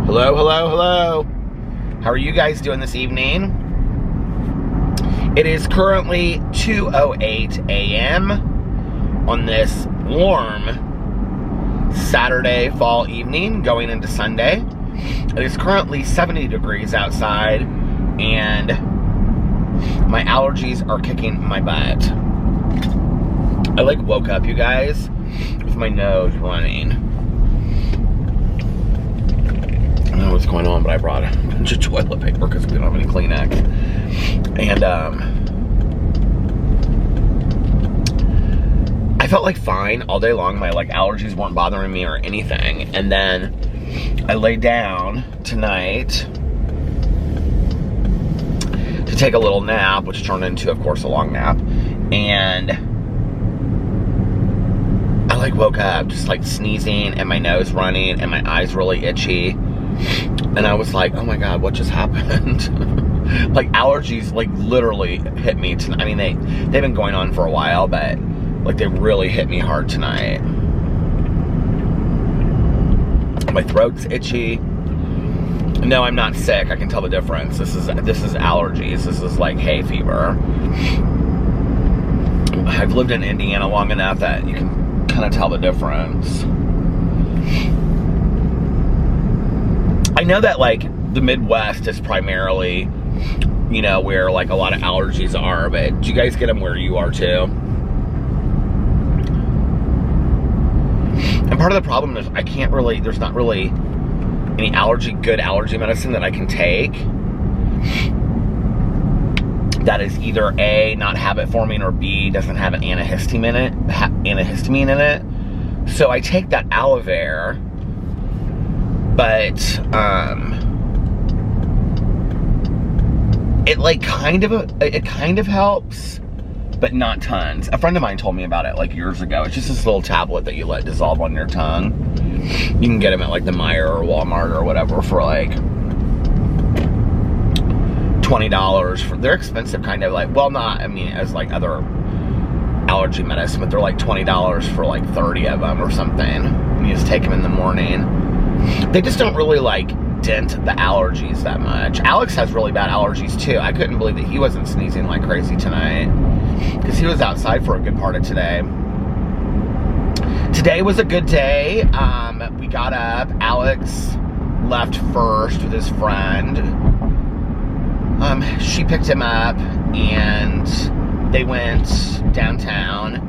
Hello, hello, hello. How are you guys doing this evening? It is currently 2:08 a.m. on this warm Saturday fall evening going into Sunday. It is currently 70 degrees outside and my allergies are kicking my butt. I woke up, you guys, with my nose running. I don't know what's going on, but I brought a bunch of toilet paper because we don't have any Kleenex. And I felt fine all day long. My allergies weren't bothering me or anything. And then I laid down tonight to take a little nap, which turned into, of course, a long nap. And I woke up just sneezing and my nose running and my eyes really itchy. And I was like, oh my God, what just happened? Allergies literally hit me tonight. I mean, they've been going on for a while, but they really hit me hard tonight. My throat's itchy. No, I'm not sick. I can tell the difference. This is allergies. This is hay fever. I've lived in Indiana long enough that you can kind of tell the difference. I know that the Midwest is primarily, where a lot of allergies are, but do you guys get them where you are too? And part of the problem is there's not really any good allergy medicine that I can take that is either A, not habit forming, or B, doesn't have an antihistamine in it. So I take that aloe vera, but it kind of helps, but not tons. A friend of mine told me about it years ago. It's just this little tablet that you let dissolve on your tongue. You can get them at the Meijer or Walmart or whatever for $20. They're expensive, kind of as other allergy medicine, but they're $20 for 30 of them or something. You just take them in the morning. They just don't really dent the allergies that much. Alex has really bad allergies too. I couldn't believe that he wasn't sneezing like crazy tonight because he was outside for a good part of today. Today was a good day. We got up. Alex left first with his friend. She picked him up and they went downtown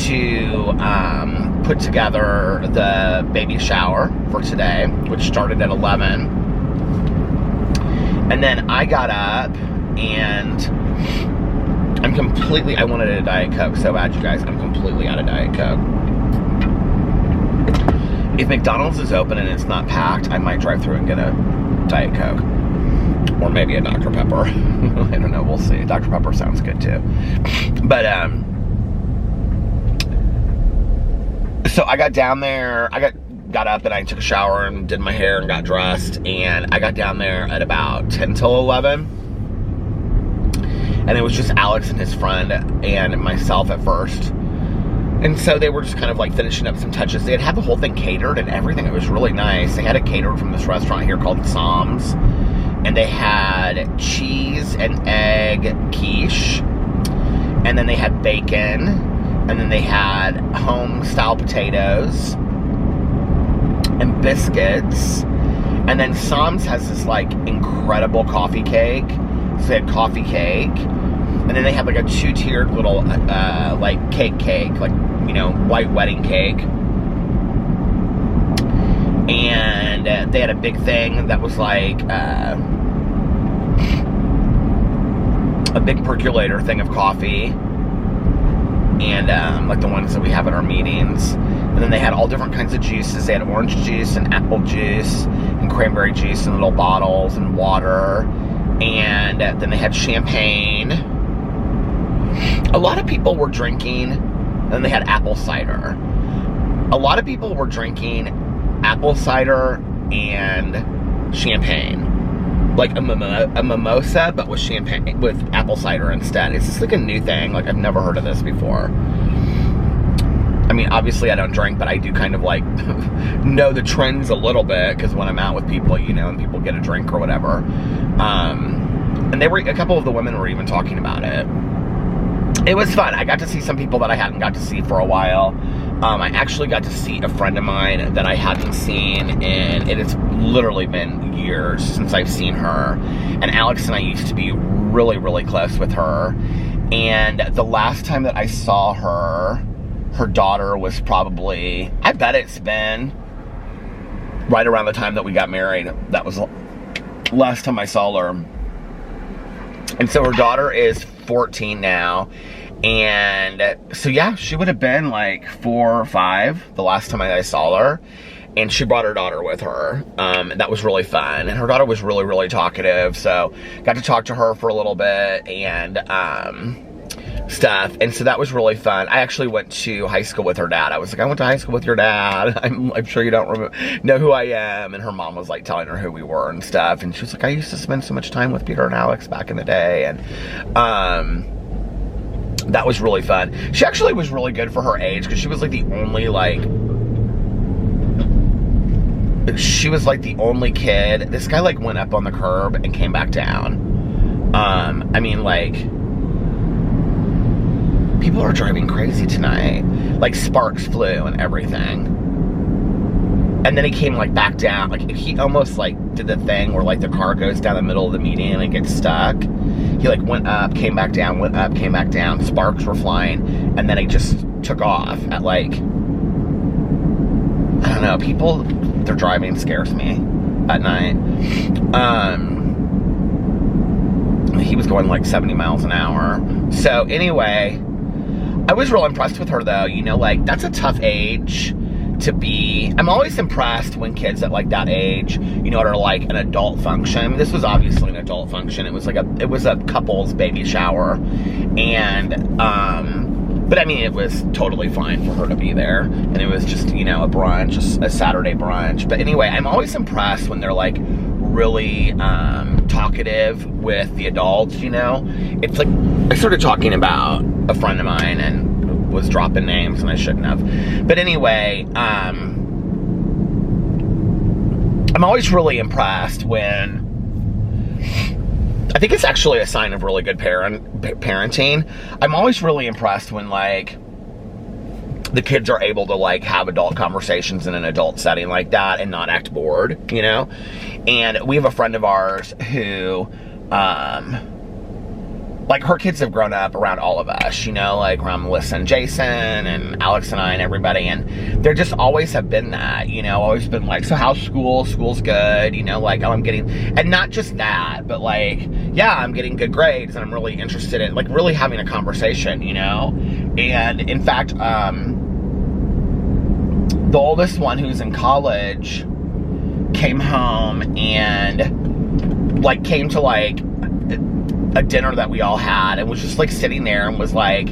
to put together the baby shower for today, which started at 11. And then I got up and I wanted a Diet Coke so bad, you guys. I'm completely out of Diet Coke. If McDonald's is open and it's not packed, I might drive through and get a Diet Coke. Or maybe a Dr. Pepper. I don't know, we'll see. Dr. Pepper sounds good too. But, so I got down there, got up and I took a shower and did my hair and got dressed, and I got down there at about 10 till 11. And it was just Alex and his friend and myself at first. And so they were just kind of finishing up some touches. They had the whole thing catered and everything. It was really nice. They had it catered from this restaurant here called Sam's. And they had cheese and egg quiche. And then they had bacon. And then they had home-style potatoes and biscuits. And then Sam's has this, incredible coffee cake. So they had coffee cake. And then they had, a two-tiered little, cake, white wedding cake. And they had a big thing that was, a big percolator thing of coffee. And the ones that we have at our meetings. And then they had all different kinds of juices. They had orange juice and apple juice and cranberry juice in little bottles and water. And then they had champagne. A lot of people were drinking. And then they had apple cider. A lot of people were drinking apple cider and champagne. A mimosa, but with champagne, with apple cider instead. It's just a new thing. I've never heard of this before. I mean, obviously I don't drink, but I do kind of like know the trends a little bit, because when I'm out with people, you know, and people get a drink or whatever. And a couple of the women were even talking about it. It was fun. I got to see some people that I hadn't got to see for a while. I actually got to see a friend of mine that I hadn't seen in, it has literally been years since I've seen her. And Alex and I used to be really, really close with her. And the last time that I saw her, her daughter was probably, I bet it's been right around the time that we got married. That was the last time I saw her. And so her daughter is 14 now. And so, yeah, she would have been like 4 or 5 the last time I saw her. And she brought her daughter with her. That was really fun. And her daughter was really, really talkative. So got to talk to her for a little bit and stuff. And so that was really fun. I actually went to high school with her dad. I was like, I went to high school with your dad. I'm sure you don't know who I am. And her mom was like telling her who we were and stuff. And she was like, I used to spend so much time with Peter and Alex back in the day. And that was really fun. She actually was really good for her age, because she was like the only kid. This guy like went up on the curb and came back down. I mean, like, people are driving crazy tonight. Like, sparks flew and everything. And then he came like back down. Like, he almost like did the thing where like the car goes down the middle of the median and it gets stuck. He like went up, came back down, went up, came back down. Sparks were flying. And then he just took off at like, I don't know, people, their driving scares me at night. He was going like 70 miles an hour. So anyway, I was real impressed with her though. You know, like, that's a tough age to be. I'm always impressed when kids at like that age, you know, are like an adult function. I mean, this was obviously an adult function. It was a couple's baby shower. And, but I mean, it was totally fine for her to be there. And it was just, you know, a brunch, a Saturday brunch. But anyway, I'm always impressed when they're like really talkative with the adults, you know. It's like, I started talking about a friend of mine and was dropping names and I shouldn't have. But anyway, I'm always really impressed when, I think it's actually a sign of really good parenting. I'm always really impressed when like the kids are able to like have adult conversations in an adult setting like that and not act bored, you know? And we have a friend of ours who, like, her kids have grown up around all of us, you know, like around Melissa and Jason and Alex and I and everybody. And there just always have been that, you know, always been like, so how's school? School's good, you know, like, oh, I'm getting, and not just that, but like, yeah, I'm getting good grades and I'm really interested in, like, really having a conversation, you know? And in fact, the oldest one, who's in college, came home and like came to like a dinner that we all had and was just like sitting there and was like,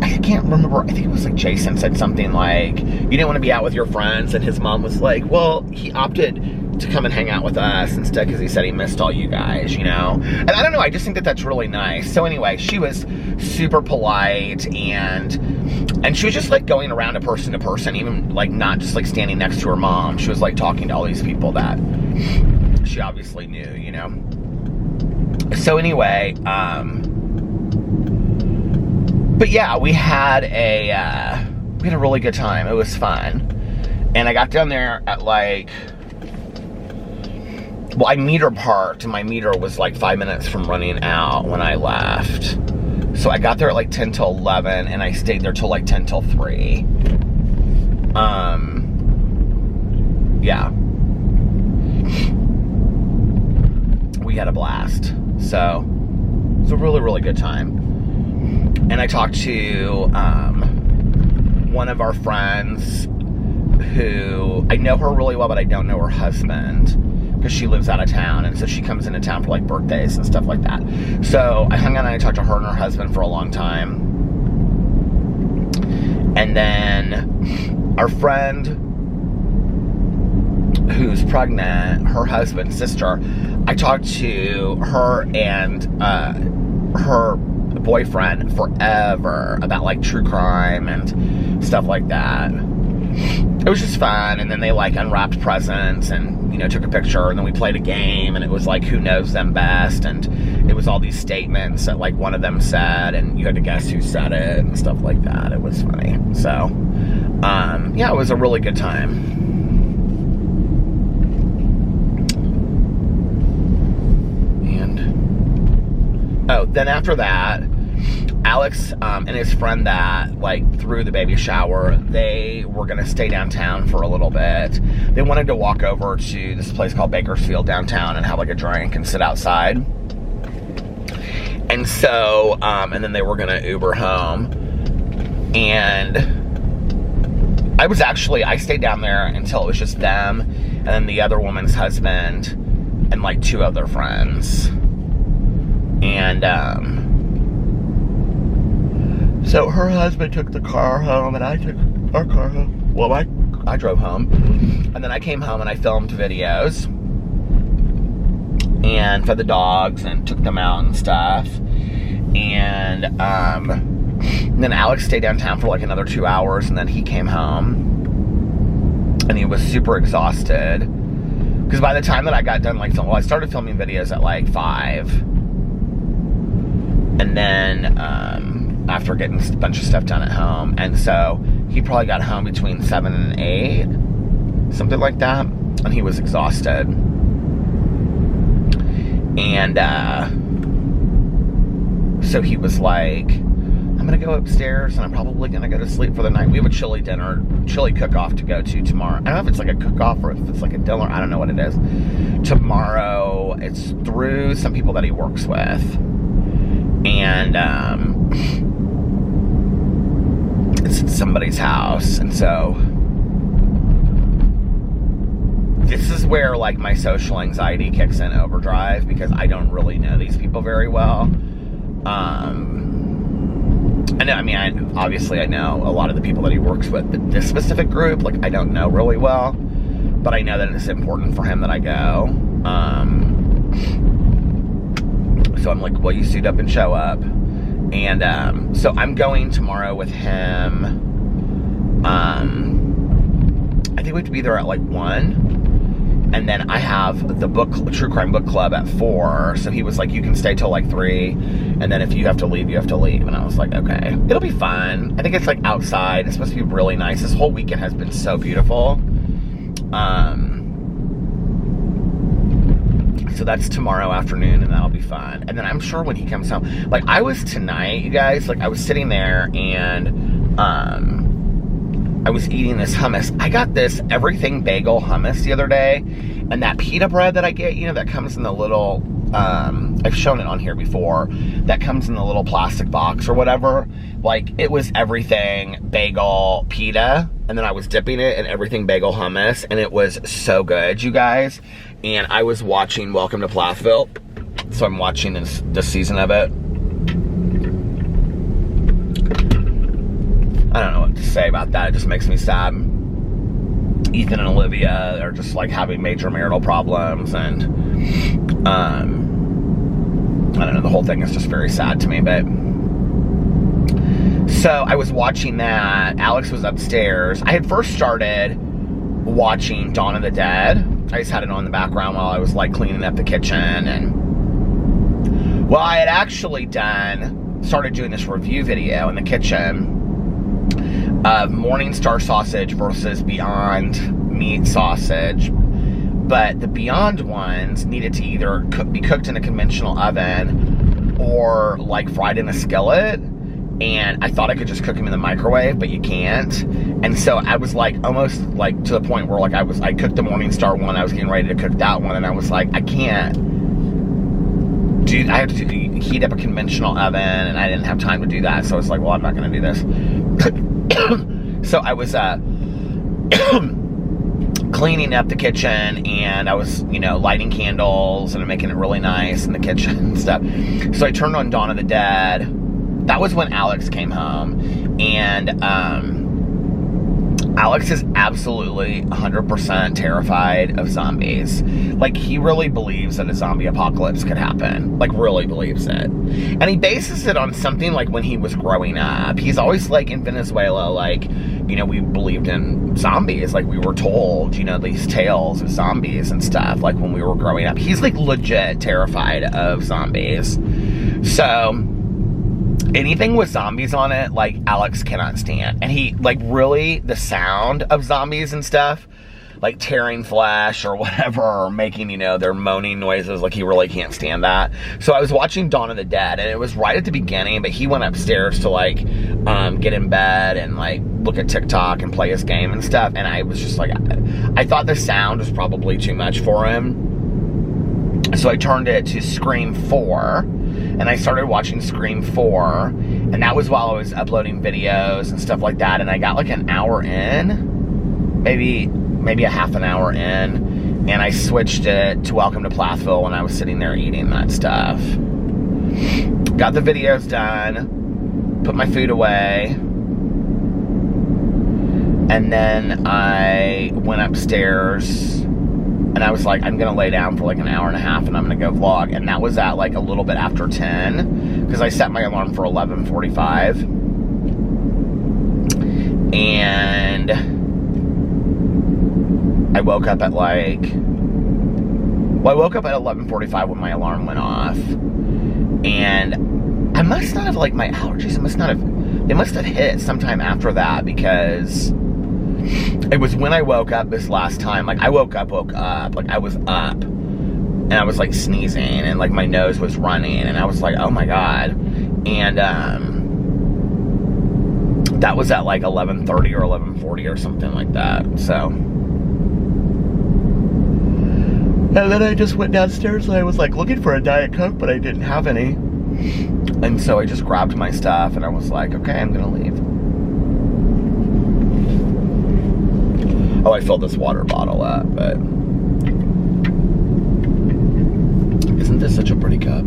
I can't remember, I think it was like Jason said something like, you didn't want to be out with your friends, and his mom was like, well, he opted to come and hang out with us instead because he said he missed all you guys, you know? And I don't know, I just think that that's really nice. So anyway, she was super polite, and she was just like going around to person, even like not just like standing next to her mom. She was like talking to all these people that she obviously knew, you know? So anyway, but yeah, we had a really good time. It was fun. And I got down there at like, well, I meter parked, and my meter was like 5 minutes from running out when I left. So I got there at like 10 till 11, and I stayed there till like 10 till 3. Yeah. We had a blast. So it was a really, really good time. And I talked to one of our friends who, I know her really well, but I don't know her husband, because she lives out of town, and so she comes into town for like birthdays and stuff like that. So I hung out and I talked to her and her husband for a long time. And then our friend who's pregnant, her husband's sister, I talked to her and her boyfriend forever about like true crime and stuff like that. It was just fun. And then they like unwrapped presents and, you know, took a picture, and then we played a game, and it was like who knows them best, and it was all these statements that like one of them said, and you had to guess who said it and stuff like that. It was funny. So yeah, it was a really good time. Oh, then after that, Alex and his friend that, like, threw the baby shower, they were going to stay downtown for a little bit. They wanted to walk over to this place called Bakersfield downtown and have, like, a drink and sit outside. And so, and then they were going to Uber home. And I stayed down there until it was just them and then the other woman's husband and, like, 2 other friends. And, so her husband took the car home, and I took our car home. Well, I drove home. And then I came home and I filmed videos. And fed the dogs and took them out and stuff. And then Alex stayed downtown for like another 2 hours, and then he came home. And he was super exhausted. Because by the time that I got done, like, I started filming videos at like 5. And then, after getting a bunch of stuff done at home. And so, he probably got home between 7 and 8. Something like that. And he was exhausted. And, so he was like, I'm gonna go upstairs and I'm probably gonna go to sleep for the night. We have a chili cook-off to go to tomorrow. I don't know if it's like a cook-off or if it's like a dinner. I don't know what it is. Tomorrow, it's through some people that he works with. And, it's at somebody's house. And so, this is where, like, my social anxiety kicks in overdrive, because I don't really know these people very well. Obviously I know a lot of the people that he works with, but this specific group, like, I don't know really well, but I know that it's important for him that I go. So I'm like, well, you suit up and show up. And, so I'm going tomorrow with him. I think we have to be there at like 1. And then I have the True Crime Book Club at 4. So he was like, you can stay till like 3. And then if you have to leave, you have to leave. And I was like, okay. It'll be fun. I think it's like outside. It's supposed to be really nice. This whole weekend has been so beautiful. So that's tomorrow afternoon, and that'll be fun. And then I'm sure when he comes home, like, I was tonight, you guys, like, I was sitting there and I was eating this hummus. I got this everything bagel hummus the other day, and that pita bread that I get, you know, that comes in the little, I've shown it on here before, that comes in the little plastic box or whatever. Like, it was everything bagel pita, and then I was dipping it in everything bagel hummus, and it was so good, you guys. And I was watching Welcome to Plathville, so I'm watching this season of it. I don't know what to say about that. It just makes me sad. Ethan and Olivia are just like having major marital problems, and I don't know, the whole thing is just very sad to me. But so I was watching that. Alex was upstairs. I had first started watching Dawn of the Dead. I just had it on in the background while I was like cleaning up the kitchen. And well, I had actually started doing this review video in the kitchen of Morningstar sausage versus Beyond Meat sausage. But the Beyond ones needed to either be cooked in a conventional oven or like fried in a skillet. And I thought I could just cook them in the microwave, but you can't. And so I was like, almost like to the point where like I cooked the Morningstar one, I was getting ready to cook that one, and I was like, I can't I have to heat up a conventional oven, and I didn't have time to do that. So I was like, well, I'm not gonna do this. So I was cleaning up the kitchen, and I was, you know, lighting candles and making it really nice in the kitchen and stuff. So I turned on Dawn of the Dead. That was when Alex came home, and Alex is absolutely 100% terrified of zombies. Like, he really believes that a zombie apocalypse could happen. Like, really believes it. And he bases it on something like when he was growing up. He's always like, in Venezuela, like, you know, we believed in zombies. Like, we were told, you know, these tales of zombies and stuff, like, when we were growing up. He's, like, legit terrified of zombies. So anything with zombies on it, like, Alex cannot stand. And he, like, really, the sound of zombies and stuff, like tearing flesh or whatever, or making, you know, their moaning noises, like, he really can't stand that. So I was watching Dawn of the Dead, and it was right at the beginning, but he went upstairs to, like, get in bed and, like, look at TikTok and play his game and stuff, and I was just like, I thought the sound was probably too much for him. So I turned it to Scream 4, and I started watching Scream 4, and that was while I was uploading videos and stuff like that, and I got like an hour in, maybe a half an hour in, and I switched it to Welcome to Plathville when I was sitting there eating that stuff. Got the videos done, put my food away, and then I went upstairs, and I was like, I'm gonna lay down for like an hour and a half, and I'm gonna go vlog. And that was at like a little bit after 10, because I set my alarm for 11:45. And I woke up at like, well, I woke up at 11:45 when my alarm went off. And I must not have, like, my allergies, they must have hit sometime after that, because it was when I woke up this last time. Like, I woke up, like, I was up, and I was, like, sneezing, and, like, my nose was running, and I was like, oh my god. And, that was at, like, 11:30 or 11:40 or something like that, so. And then I just went downstairs, and I was, like, looking for a Diet Coke, but I didn't have any. And so I just grabbed my stuff, and I was like, okay, I'm gonna leave. Oh, I filled this water bottle up, but isn't this such a pretty cup?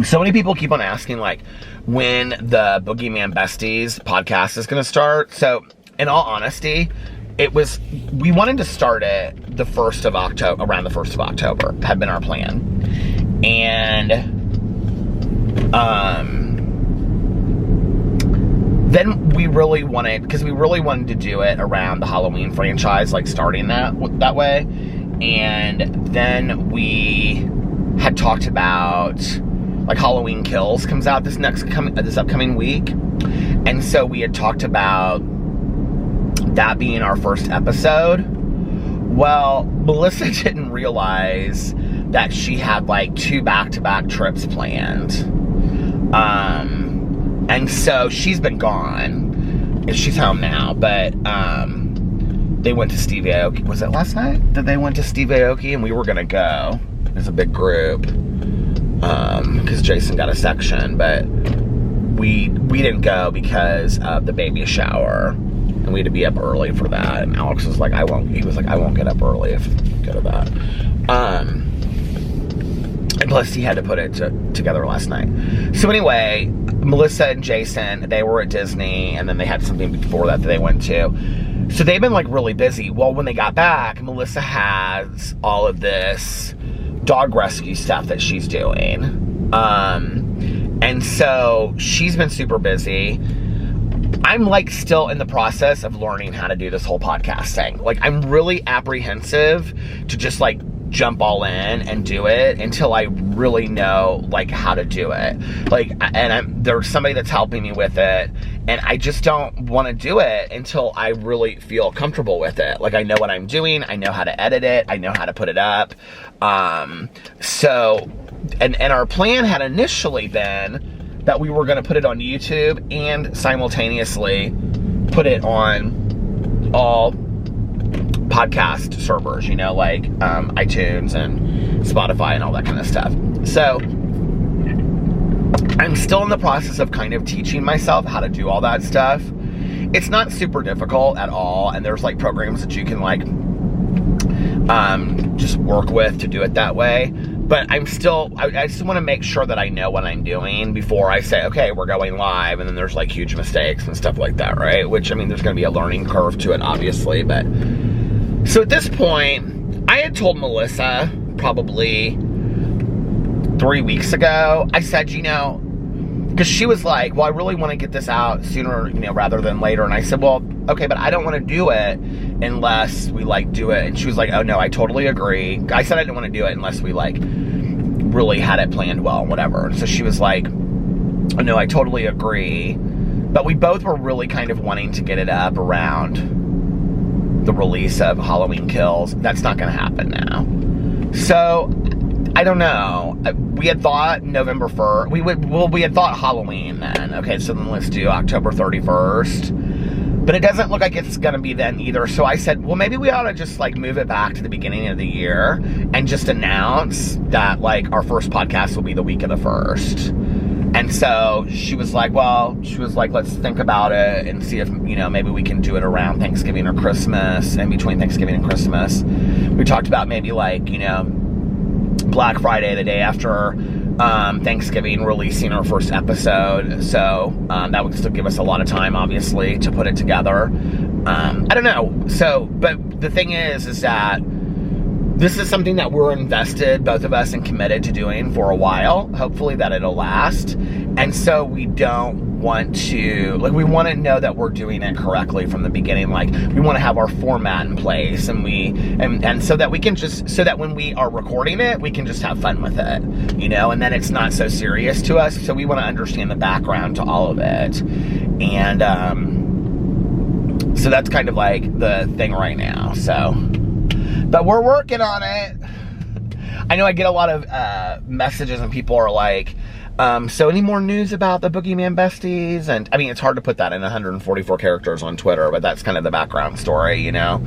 So many people keep on asking, like, when the Boogeman Besties podcast is going to start. So, in all honesty, we wanted to start it the 1st of October, around the 1st of October, had been our plan. And, then we really wanted to do it around the Halloween franchise, like updating that way. And then we had talked about, like, Halloween Kills comes out this upcoming week. And so we had talked about that being our first episode. Well, Melissa didn't realize that she had, like, 2 back-to-back trips planned. And so she's been gone. She's home now, but they went to Steve Aoki. Was it last night that they went to Steve Aoki? And we were gonna go as a big group, because Jason got a section, but we didn't go because of the baby shower, and we had to be up early for that. And Alex was like, I won't get up early if you go to that. And plus he had to put it together last night. So anyway, Melissa and Jason, they were at Disney, and then they had something before that they went to. So they've been, like, really busy. Well, when they got back, Melissa has all of this dog rescue stuff that she's doing. And so she's been super busy. I'm, like, still in the process of learning how to do this whole podcast thing. Like, I'm really apprehensive to just, like, jump all in and do it until I really know, like, how to do it. Like, and there's somebody that's helping me with it, and I just don't want to do it until I really feel comfortable with it. Like, I know what I'm doing, I know how to edit it, I know how to put it up. So, and our plan had initially been that we were going to put it on YouTube and simultaneously put it on all podcast servers, you know, like iTunes and Spotify and all that kind of stuff. So I'm still in the process of kind of teaching myself how to do all that stuff. It's not super difficult at all, and there's, like, programs that you can, like, just work with to do it that way. but I just want to make sure that I know what I'm doing before I say, okay, we're going live, and then there's like huge mistakes and stuff like that, right? Which, I mean, there's going to be a learning curve to it, obviously, but so at this point, I had told Melissa probably 3 weeks ago, I said, you know, because she was like, well, I really want to get this out sooner, you know, rather than later. And I said, well, okay, but I don't want to do it unless we, like, do it. And she was like, oh, no, I totally agree. I said I didn't want to do it unless we, like, really had it planned well, whatever. And so she was like, oh, no, I totally agree. But we both were really kind of wanting to get it up around the release of Halloween Kills. That's not going to happen now. So I don't know. We had thought November 1st. We had thought Halloween then. Okay, so then let's do October 31st. But it doesn't look like it's going to be then either. So I said, well, maybe we ought to just, like, move it back to the beginning of the year and just announce that, like, our first podcast will be the week of the 1st. And so she was like, let's think about it and see if, you know, maybe we can do it around Thanksgiving or Christmas, in between Thanksgiving and Christmas. We talked about maybe, like, you know, Black Friday, the day after Thanksgiving, releasing our first episode. So that would still give us a lot of time, obviously, to put it together. I don't know. So, but the thing is that this is something that we're invested, both of us, and committed to doing for a while. Hopefully that it'll last. And so we don't want to, like, we want to know that we're doing it correctly from the beginning. Like, we want to have our format in place, and so that we can just, so that when we are recording it, we can just have fun with it, you know, and then it's not so serious to us. So we want to understand the background to all of it. And so that's kind of like the thing right now. So, but we're working on it. I know I get a lot of messages, and people are like, so any more news about the Boogeman Besties? And I mean, it's hard to put that in 144 characters on Twitter, but that's kind of the background story, you know?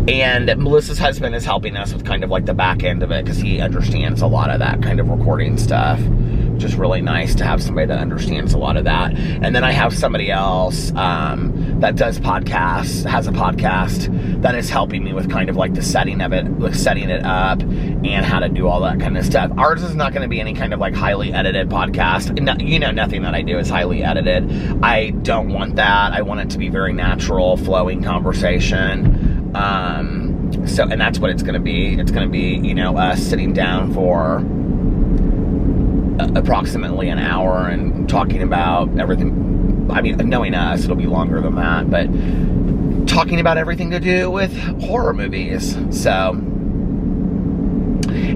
And Melissa's husband is helping us with kind of like the back end of it, because he understands a lot of that kind of recording stuff. Just really nice to have somebody that understands a lot of that. And then I have somebody else that does podcasts, has a podcast that is helping me with kind of like the setting of it, like setting it up and how to do all that kind of stuff. Ours is not going to be any kind of like highly edited podcast. No, you know, nothing that I do is highly edited. I don't want that. I want it to be very natural, flowing conversation. So, and that's what it's going to be. It's going to be, you know, us sitting down for approximately an hour and talking about everything. I mean, knowing us, it'll be longer than that, but talking about everything to do with horror movies. So,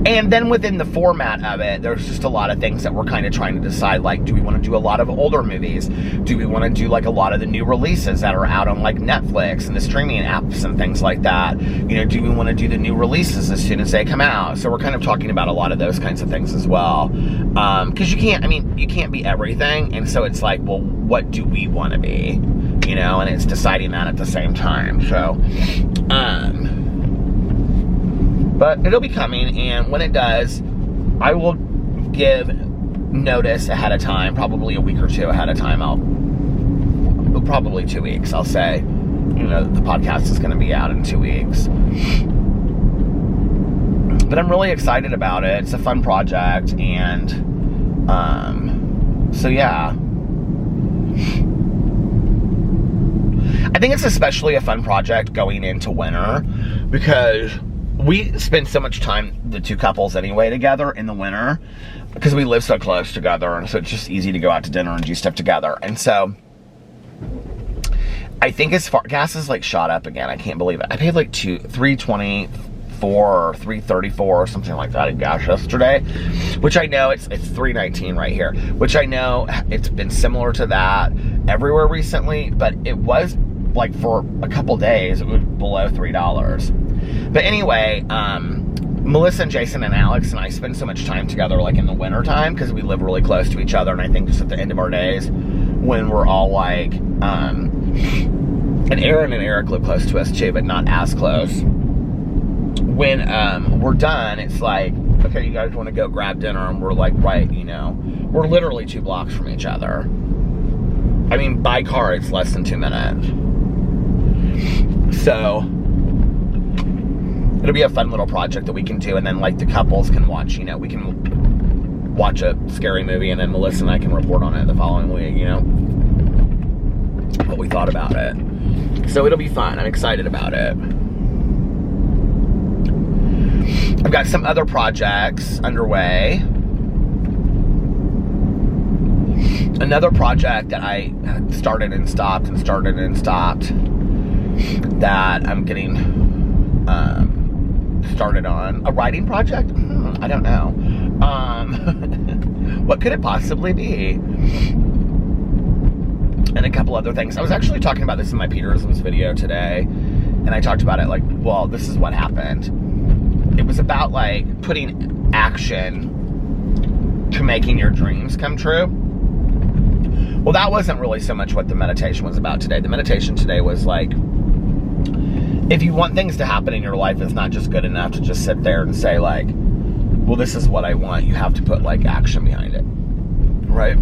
and then within the format of it, there's just a lot of things that we're kind of trying to decide, like, do we want to do a lot of older movies? Do we want to do, like, a lot of the new releases that are out on, like, Netflix and the streaming apps and things like that? You know, do we want to do the new releases as soon as they come out? So we're kind of talking about a lot of those kinds of things as well. Because you can't be everything. And so it's like, well, what do we want to be? You know, and it's deciding that at the same time. So, but it'll be coming, and when it does, I will give notice ahead of time, probably a week or two ahead of time. Probably 2 weeks, I'll say, you know, the podcast is going to be out in 2 weeks. But I'm really excited about it. It's a fun project, and so yeah. I think it's especially a fun project going into winter, because we spend so much time, the two couples anyway, together in the winter, because we live so close together, and so it's just easy to go out to dinner and do stuff together. And so I think as far, gas is like shot up again. I can't believe it. I paid like $3.24 or $3.34 or something like that in gas yesterday, which I know it's $3.19 right here, which I know it's been similar to that everywhere recently, but it was like for a couple days it was below $3. But anyway, Melissa and Jason and Alex and I spend so much time together, like in the winter time, because we live really close to each other. And I think just at the end of our days, when we're all like, and Aaron and Eric live close to us too, but not as close. When we're done, it's like, okay, you guys want to go grab dinner? And we're like, right, you know, we're literally 2 blocks from each other. I mean, by car, it's less than 2 minutes. So it'll be a fun little project that we can do, and then like the couples can watch, you know, we can watch a scary movie, and then Melissa and I can report on it the following week, you know, what we thought about it. So it'll be fun. I'm excited about it. I've got some other projects underway. Another project that I started and stopped that I'm getting started on. A writing project? I don't know. What could it possibly be? And a couple other things. I was actually talking about this in my Peterson's video today, and I talked about it like, well, this is what happened. It was about like putting action to making your dreams come true. Well, that wasn't really so much what the meditation was about today. The meditation today was like, if you want things to happen in your life, it's not just good enough to just sit there and say like, well, this is what I want. You have to put like action behind it, right?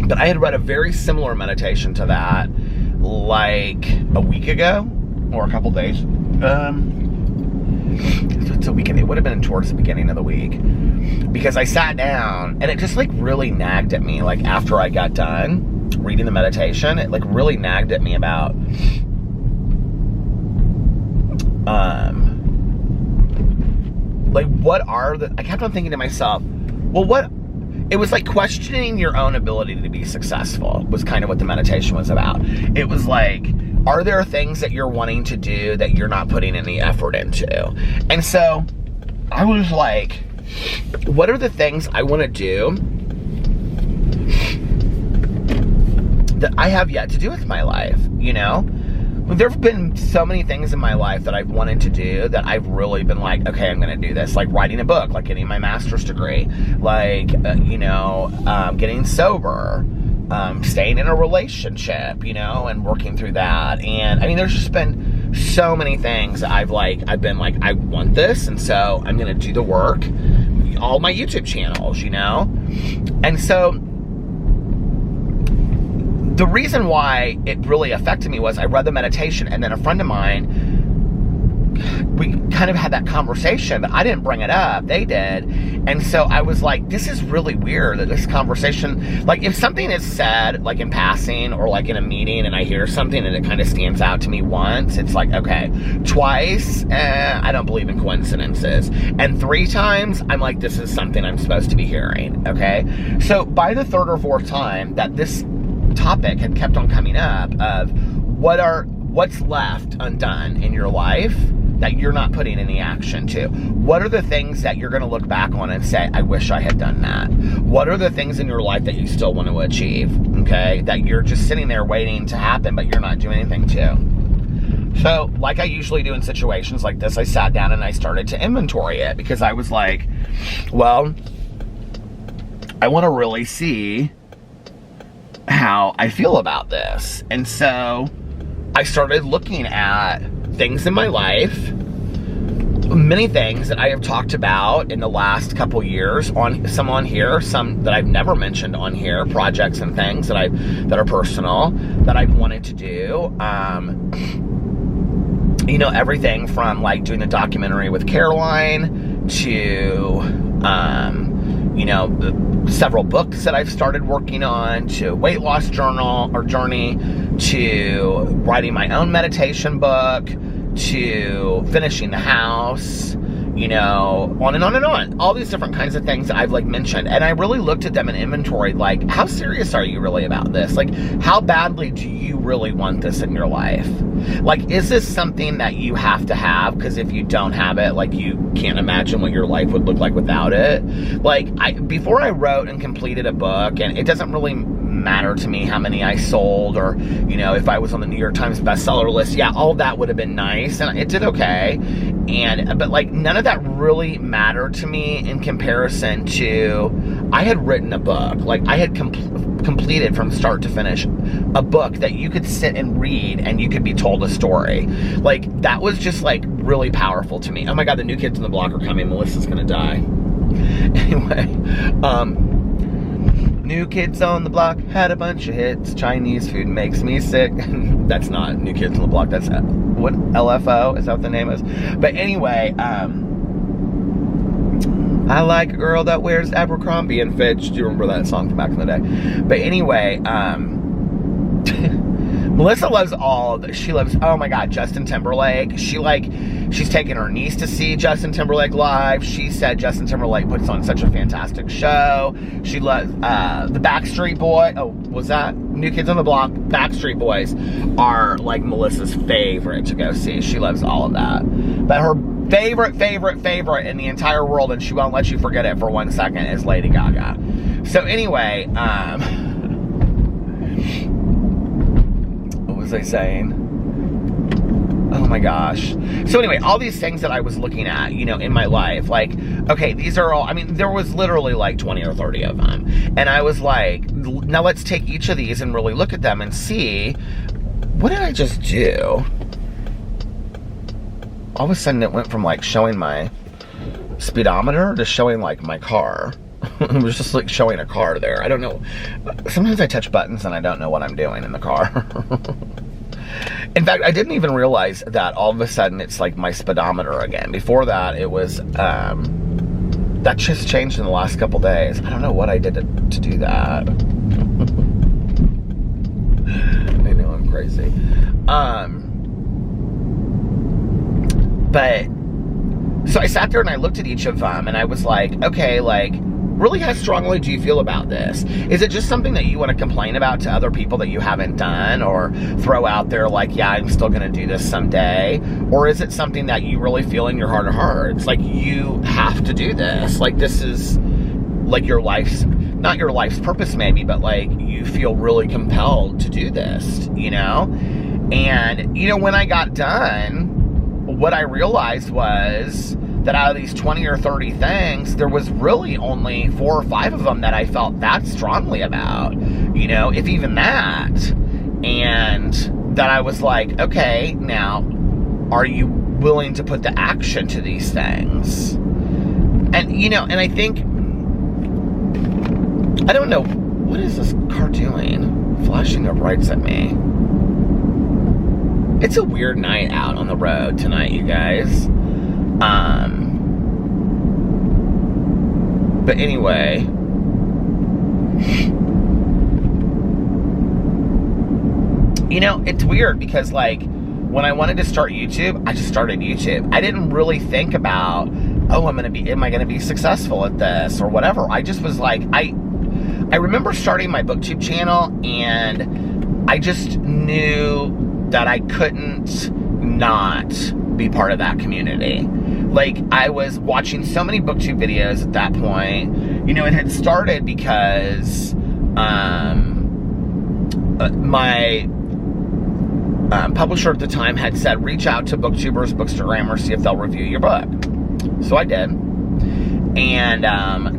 But I had read a very similar meditation to that like a week ago or a couple days. It's a weekend. It would have been towards the beginning of the week, because I sat down and it just like really nagged at me. Like after I got done reading the meditation, it like really nagged at me about like what are the, I kept on thinking to myself, well, what, it was like questioning your own ability to be successful was kind of what the meditation was about. It was like, are there things that you're wanting to do that you're not putting any effort into? And so I was like, what are the things I want to do that I have yet to do with my life, you know? There have been so many things in my life that I've wanted to do that I've really been like, okay, I'm going to do this. Like writing a book, like getting my master's degree, like, getting sober, staying in a relationship, you know, and working through that. And I mean, there's just been so many things I've been like, I want this. And so I'm going to do the work, all my YouTube channels, you know? And so the reason why it really affected me was I read the meditation, and then a friend of mine, we kind of had that conversation, but I didn't bring it up. They did. And so I was like, this is really weird that this conversation, like if something is said like in passing or like in a meeting and I hear something and it kind of stands out to me once, it's like, okay. Twice, I don't believe in coincidences. And 3 times, I'm like, this is something I'm supposed to be hearing, okay? So by the 3rd or 4th time that this topic had kept on coming up of what's left undone in your life that you're not putting any action to. What are the things that you're going to look back on and say, I wish I had done that? What are the things in your life that you still want to achieve, okay, that you're just sitting there waiting to happen, but you're not doing anything to? So, like I usually do in situations like this, I sat down and I started to inventory it, because I was like, well, I want to really see how I feel about this. And so I started looking at things in my life, many things that I have talked about in the last couple years, some on here, some that I've never mentioned on here, projects and things that are personal that I've wanted to do. You know, everything from like doing the documentary with Caroline to several books that I've started working on, to weight loss journey, to writing my own meditation book, to finishing the house, you know, on and on and on. All these different kinds of things that I've like mentioned. And I really looked at them in inventory, like, how serious are you really about this? Like, how badly do you really want this in your life? Like, is this something that you have to have? Because if you don't have it, like, you can't imagine what your life would look like without it. Like, before I wrote and completed a book, and it doesn't really matter to me how many I sold, or, you know, if I was on the New York Times bestseller list, yeah, all of that would have been nice, and it did okay. But like, none of that really mattered to me in comparison to, I had written a book. Like, I had completed from start to finish a book that you could sit and read and you could be told a story. Like, that was just like really powerful to me. Oh my God, the new kids on the block are coming. Melissa's gonna die. Anyway, New Kids on the Block had a bunch of hits. Chinese food makes me sick. That's not New Kids on the Block. That's what, LFO? Is that what the name is? But anyway, I like a girl that wears Abercrombie and Fitch. Do you remember that song from back in the day? But anyway, Melissa loves all of this. She loves, oh my God, Justin Timberlake. She's taken her niece to see Justin Timberlake live. She said Justin Timberlake puts on such a fantastic show. She loves the Backstreet Boy. Oh, was that New Kids on the Block? Backstreet Boys are like Melissa's favorite to go see. She loves all of that. But her favorite in the entire world, and she won't let you forget it for 1 second, is Lady Gaga. So anyway, what was I saying? Oh my gosh. So anyway, all these things that I was looking at, you know, in my life, like, okay, these are all, I mean, there was literally like 20 or 30 of them. And I was like, now let's take each of these and really look at them and see, what did I just do? All of a sudden it went from like showing my speedometer to showing like my car. It was just like showing a car there. I don't know. Sometimes I touch buttons and I don't know what I'm doing in the car. In fact, I didn't even realize that all of a sudden it's like my speedometer again. Before that, it was, that just changed in the last couple days. I don't know what I did to do that. I know, I'm crazy. But, so I sat there and I looked at each of them and I was like, okay, like, really how strongly do you feel about this? Is it just something that you want to complain about to other people that you haven't done, or throw out there like, yeah, I'm still going to do this someday? Or is it something that you really feel in your heart of hearts? Like, you have to do this. Like, this is like your life's, not your life's purpose maybe, but like you feel really compelled to do this, you know? And, you know, when I got done, what I realized was that out of these 20 or 30 things, there was really only 4 or 5 of them that I felt that strongly about, you know, if even that. And that I was like, okay, now, are you willing to put the action to these things? And, you know, and I think, I don't know, what is this car doing? Flashing the lights at me. It's a weird night out on the road tonight, you guys. But anyway, you know, it's weird because like when I wanted to start YouTube, I just started YouTube. I didn't really think about, oh, am I gonna be successful at this or whatever. I just was like, I remember starting my Booktube channel and I just knew that I couldn't not be part of that community. Like, I was watching so many Booktube videos at that point. You know, it had started because my publisher at the time had said, reach out to Booktubers, Bookstagrammers, see if they'll review your book. So I did. And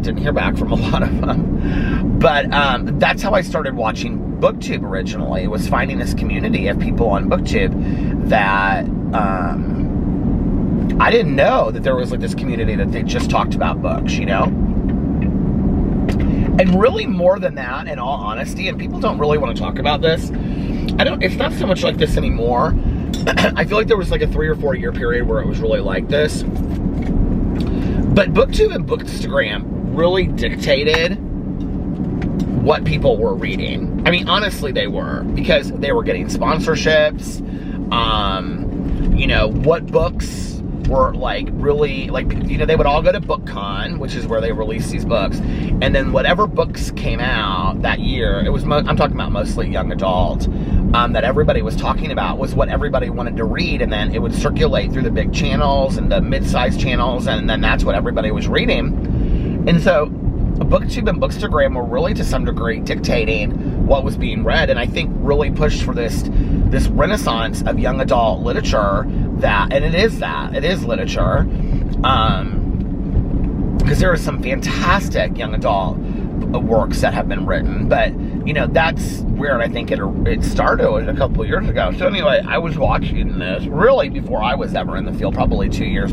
didn't hear back from a lot of them. But that's how I started watching Booktube originally. It was finding this community of people on Booktube that I didn't know that there was like this community that they just talked about books, you know? And really more than that, in all honesty, and people don't really want to talk about this, it's not so much like this anymore. I feel like there was like a 3 or 4 year period where it was really like this. But Booktube and Bookstagram really dictated what people were reading. I mean, honestly, they were, because they were getting sponsorships, you know, what books were like really, like, you know, they would all go to BookCon, which is where they release these books, and then whatever books came out that year, it was, I'm talking about mostly young adult, that everybody was talking about was what everybody wanted to read, and then it would circulate through the big channels and the mid-sized channels, and then that's what everybody was reading. And so Booktube and Bookstagram were really to some degree dictating what was being read, and I think really pushed for this renaissance of young adult literature and it is literature, because there are some fantastic young adult works that have been written, but you know, that's where I think it started a couple of years ago. So anyway, I was watching this really before I was ever in the field, probably 2 or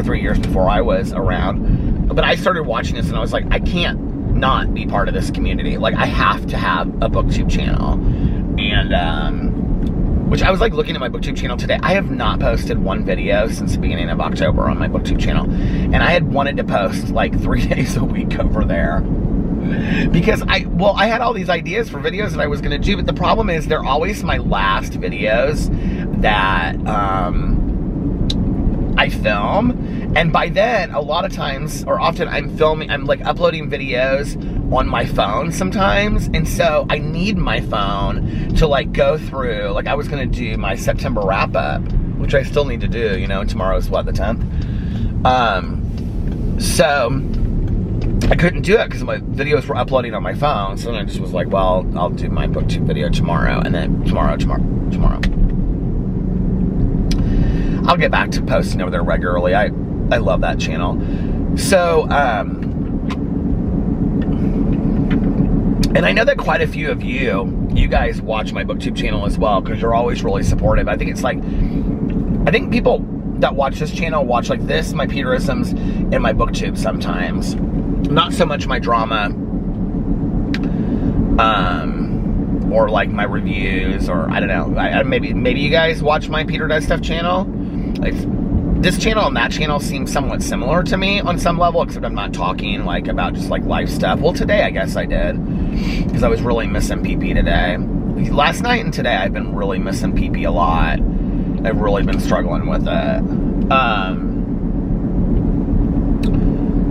3 years before I was around. But I started watching this and I was like, I can't not be part of this community. Like, I have to have a Booktube channel. And, which I was like looking at my Booktube channel today. I have not posted one video since the beginning of October on my Booktube channel. And I had wanted to post like 3 days a week over there. Because I had all these ideas for videos that I was going to do, but the problem is they're always my last videos that I film, and by then, a lot of times, or often I'm like uploading videos on my phone sometimes, and so I need my phone to like go through, like I was going to do my September wrap-up, which I still need to do, you know, tomorrow's what, the 10th? So I couldn't do it because my videos were uploading on my phone, so then I just was like, well, I'll do my Booktube video tomorrow, and then tomorrow. I'll get back to posting over there regularly. I love that channel. So, and I know that quite a few of you guys watch my Booktube channel as well, because you're always really supportive. I think people that watch this channel watch like this, my Peterisms, and my Booktube sometimes. Not so much my drama, or like my reviews, or I don't know. Maybe you guys watch my Peter Does Stuff channel. Like, this channel and that channel seem somewhat similar to me on some level, except I'm not talking like about just like life stuff. Well, today I guess I did, because I was really missing PP today. Last night and today I've been really missing PP a lot. I've really been struggling with it.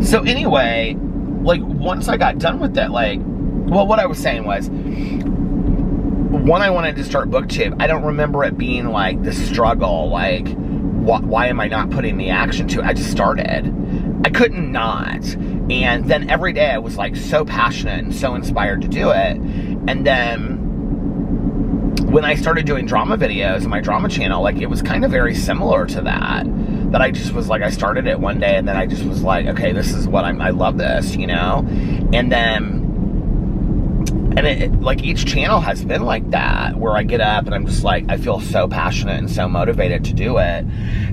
So anyway, like once I got done with that, like, well, what I was saying was, when I wanted to start Booktube, I don't remember it being like the struggle, like, why am I not putting the action to it? I just started. I couldn't not. And then every day I was like so passionate and so inspired to do it. And then when I started doing drama videos on my drama channel, like it was kind of very similar to that. That I just was like, I started it one day and then I just was like, okay, this is what I love this, you know? And then, like each channel has been like that, where I get up and I'm just like, I feel so passionate and so motivated to do it.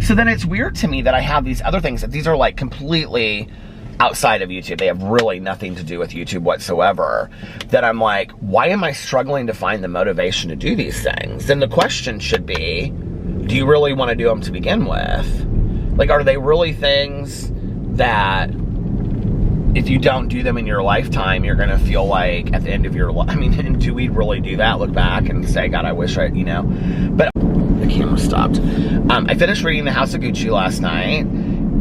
So then it's weird to me that I have these other things, that these are like completely outside of YouTube. They have really nothing to do with YouTube whatsoever. That I'm like, why am I struggling to find the motivation to do these things? Then the question should be, do you really want to do them to begin with? Like, are they really things that if you don't do them in your lifetime, you're going to feel like at the end of your life, I mean, do we really do that? Look back and say, God, I wish I, you know, but the camera stopped. I finished reading The House of Gucci last night,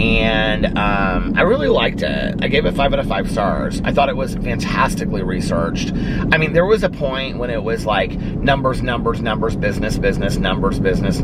and I really liked it. I gave it 5 out of 5 stars. I thought it was fantastically researched. I mean, there was a point when it was like numbers, business, numbers, business.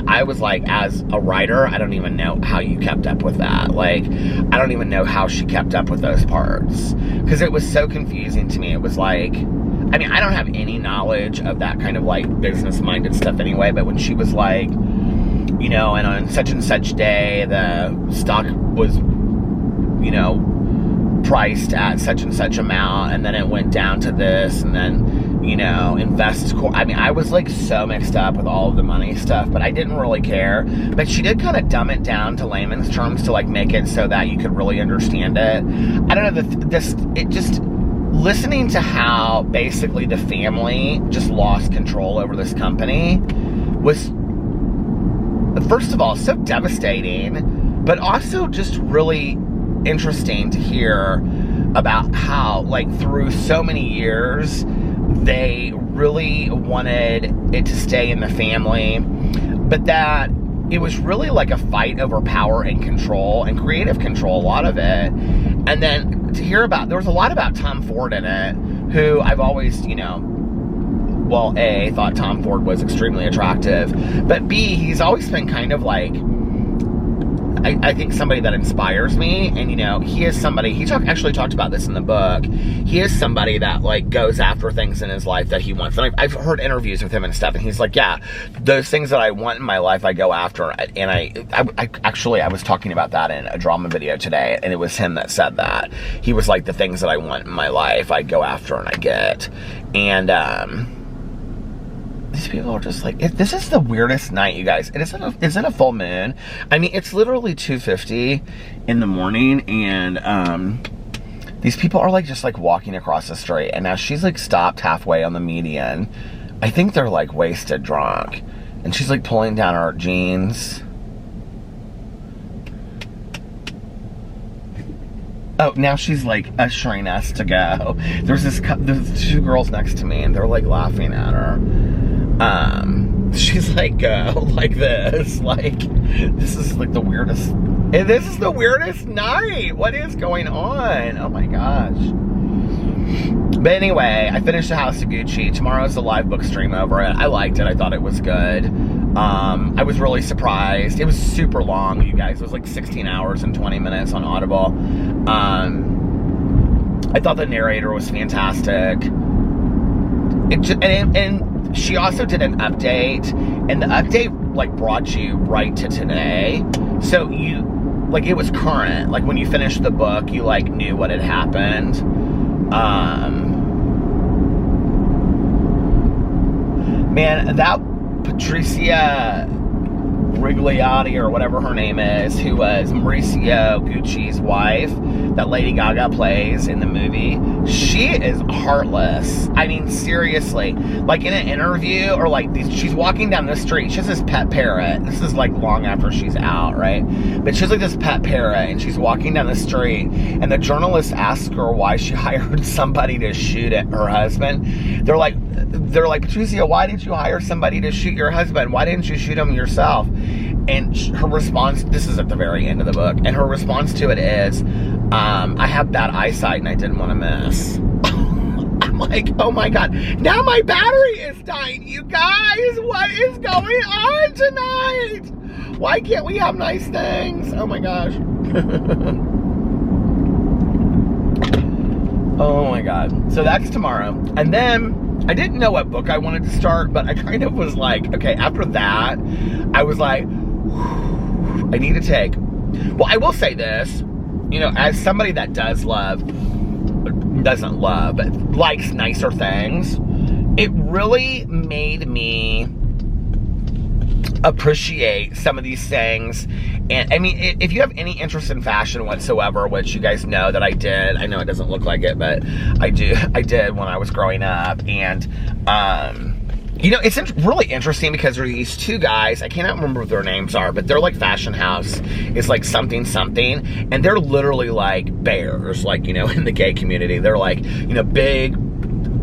I was like, as a writer, I don't even know how you kept up with that. Like, I don't even know how she kept up with those parts, because it was so confusing to me. It was like, I mean, I don't have any knowledge of that kind of like business-minded stuff anyway, but when she was like, you know, and on such and such day, the stock was, you know, priced at such and such amount, and then it went down to this, and then, you know, I mean, I was like so mixed up with all of the money stuff, but I didn't really care. But she did kind of dumb it down to layman's terms to like make it so that you could really understand it. I don't know, it just, listening to how basically the family just lost control over this company was, first of all, so devastating, but also just really interesting to hear about how, like, through so many years, they really wanted it to stay in the family, but that it was really like a fight over power and control and creative control, a lot of it. And then to hear about, there was a lot about Tom Ford in it, who I've always, you know, well, A, thought Tom Ford was extremely attractive, but B, he's always been kind of like, I think somebody that inspires me. And, you know, he is somebody, he actually talked about this in the book, he is somebody that, like, goes after things in his life that he wants. And I've heard interviews with him and stuff, and he's like, yeah, those things that I want in my life, I go after. And I was talking about that in a drama video today, and it was him that said that. He was like, the things that I want in my life, I go after and I get. And, these people are just like, this is the weirdest night, you guys. It isn't a full moon. I mean, it's literally 2:50 in the morning, and These people are like just like walking across the street, and now she's like stopped halfway on the median. I think they're like wasted drunk, and she's like pulling down her jeans. Oh, now she's like ushering us to go. There's two girls next to me, and they're like laughing at her. She's like, like this. Like, this is like the weirdest. This is the weirdest night. What is going on? Oh my gosh. But anyway, I finished the House of Gucci. Tomorrow's the live book stream over it. I liked it. I thought it was good. I was really surprised. It was super long, you guys. It was like 16 hours and 20 minutes on Audible. I thought the narrator was fantastic. And she also did an update, and the update like brought you right to today. So you, like, it was current. Like when you finished the book, you like knew what had happened. Man, that Patricia Rigliotti, or whatever her name is, who was Mauricio Gucci's wife, that Lady Gaga plays in the movie, she is heartless. I mean, seriously. Like, in an interview, or like, she's walking down the street, she has this pet parrot. This is like long after she's out, right? But she has like this pet parrot, and she's walking down the street, and the journalist asks her why she hired somebody to shoot at her husband. They're like, Patricia, why did you hire somebody to shoot your husband? Why didn't you shoot him yourself? And her response, this is at the very end of the book, and her response to it is, I have bad eyesight and I didn't want to miss. I'm like, oh my God, now my battery is dying. You guys, what is going on tonight? Why can't we have nice things? Oh my gosh. Oh my God. So that's tomorrow. And then I didn't know what book I wanted to start, but I kind of was like, okay, after that, I was like, I need to take. Well, I will say this, you know, as somebody that doesn't love, but likes nicer things, it really made me appreciate some of these things. And I mean, if you have any interest in fashion whatsoever, which you guys know that I did, I know it doesn't look like it, but I did when I was growing up. And you know, it's really interesting because there are these two guys, I cannot remember what their names are, but they're like Fashion House is like something, and they're literally like bears, like, you know, in the gay community. They're like, you know, big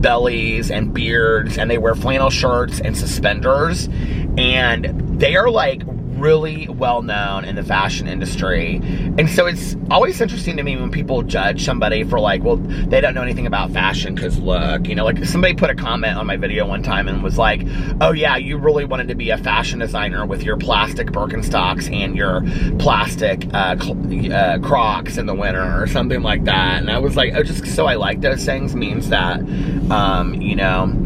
bellies and beards, and they wear flannel shirts and suspenders, and they are like really well known in the fashion industry. And so it's always interesting to me when people judge somebody for like, well, they don't know anything about fashion because look, you know, like somebody put a comment on my video one time and was like, oh yeah, you really wanted to be a fashion designer with your plastic Birkenstocks and your plastic Crocs in the winter or something like that. And I was like, oh, just so I like those things means that, you know,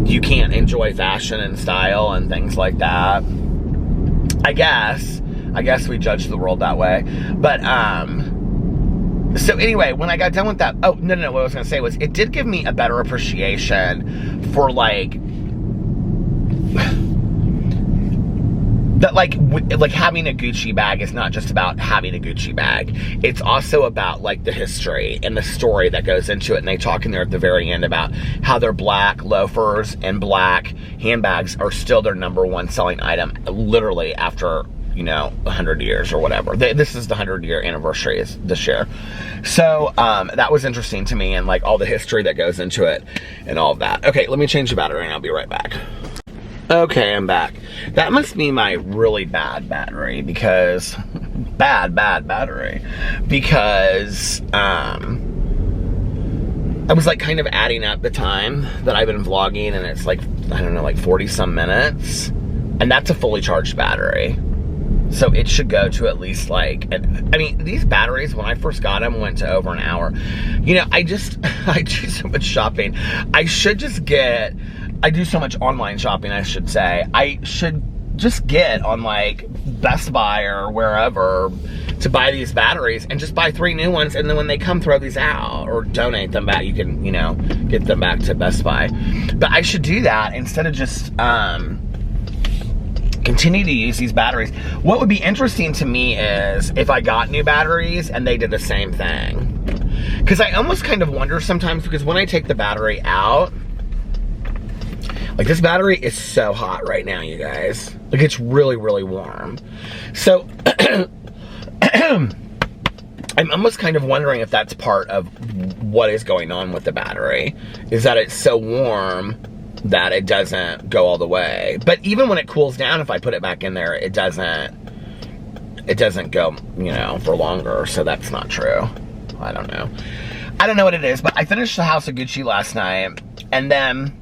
you can't enjoy fashion and style and things like that. I guess we judge the world that way. But, so anyway, when I got done with that, oh, no, what I was going to say was, it did give me a better appreciation for, like, that, like having a Gucci bag is not just about having a Gucci bag. It's also about, like, the history and the story that goes into it. And they talk in there at the very end about how their black loafers and black handbags are still their #1 selling item, literally after, you know, 100 years or whatever. This is the 100-year anniversary is this year. So, that was interesting to me, and, like, all the history that goes into it and all of that. Okay, let me change the battery and I'll be right back. Okay, I'm back. That must be my really bad battery because, bad battery, because, I was like kind of adding up the time that I've been vlogging, and it's like, I don't know, like 40 some minutes, and that's a fully charged battery. So it should go to at least like, I mean, these batteries, when I first got them, went to over an hour. You know, I do so much shopping. I do so much online shopping, I should say. I should just get on like Best Buy or wherever to buy these batteries and just buy 3 new ones, and then when they come, throw these out or donate them back. You can, you know, get them back to Best Buy. But I should do that instead of just continue to use these batteries. What would be interesting to me is if I got new batteries and they did the same thing. Because I almost kind of wonder sometimes, because when I take the battery out, like this battery is so hot right now, you guys. Like it's really, really warm. So I'm almost kind of wondering if that's part of what is going on with the battery, is that it's so warm that it doesn't go all the way. But even when it cools down, if I put it back in there, it doesn't go, you know, for longer. So that's not true. I don't know. I don't know what it is, but I finished The House of Gucci last night, and then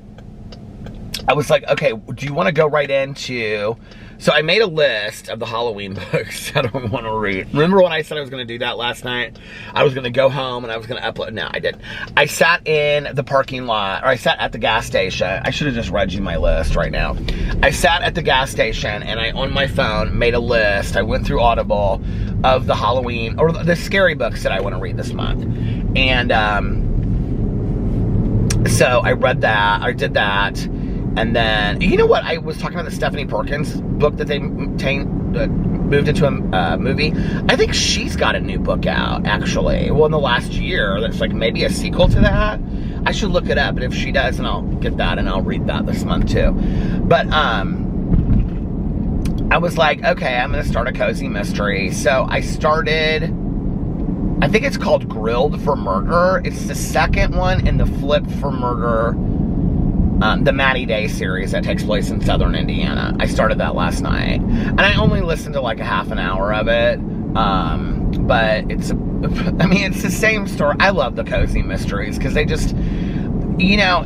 I was like, okay, do you want to go right into... So I made a list of the Halloween books that I want to read. Remember when I said I was going to do that last night? I was going to go home and I was going to upload. No, I didn't. I sat in the parking lot, or I sat at the gas station. I should have just read you my list right now. I sat at the gas station and I, on my phone, made a list. I went through Audible of the Halloween, or the scary books that I want to read this month. And so I read that. I did that. And then, you know what? I was talking about the Stephanie Perkins book that they moved into a movie. I think she's got a new book out, actually. Well, in the last year, that's like maybe a sequel to that. I should look it up, and if she does, then I'll get that, and I'll read that this month, too. But, I was like, okay, I'm going to start a cozy mystery. So I started, I think it's called Grilled for Murder. It's the second one in the Flip for Murder, the Maddie Day series that takes place in southern Indiana. I started that last night. And I only listened to like a half an hour of it. But it's the same story. I love the cozy mysteries because they just, you know,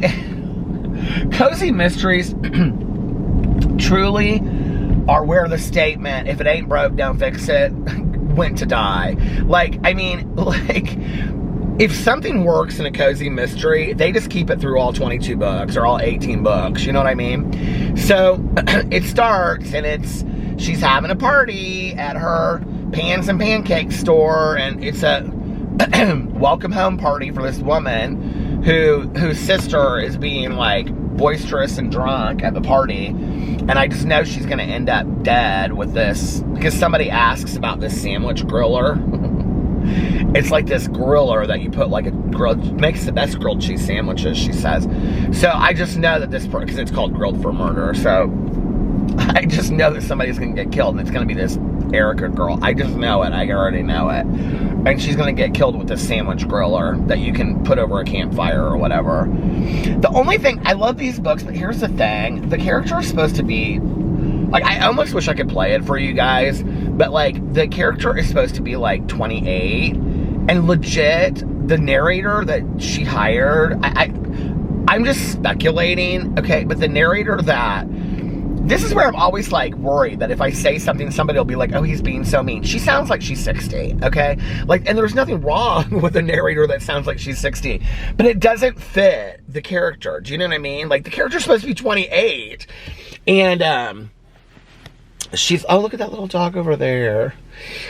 cozy mysteries truly are where the statement, if it ain't broke, don't fix it, went to die. Like, I mean, like, if something works in a cozy mystery, they just keep it through all 22 books or all 18 books, you know what I mean? So it starts and she's having a party at her pans and pancake store, and it's a welcome home party for this woman whose sister is being like boisterous and drunk at the party. And I just know she's going to end up dead with this, because somebody asks about this sandwich griller. It's like this griller that you put like makes the best grilled cheese sandwiches, she says. So I just know that because it's called Grilled for Murder. So I just know that somebody's going to get killed, and it's going to be this Erica girl. I just know it. I already know it. And she's going to get killed with this sandwich griller that you can put over a campfire or whatever. The only thing, I love these books, but here's the thing. The character is supposed to be, like, I almost wish I could play it for you guys, but, like, the character is supposed to be, like, 28, and legit, the narrator that she hired, I'm just speculating, okay, but the narrator this is where I'm always, like, worried that if I say something, somebody will be like, oh, he's being so mean. She sounds like she's 60, okay? Like, and there's nothing wrong with a narrator that sounds like she's 60, but it doesn't fit the character. Do you know what I mean? Like, the character's supposed to be 28, and, oh, look at that little dog over there.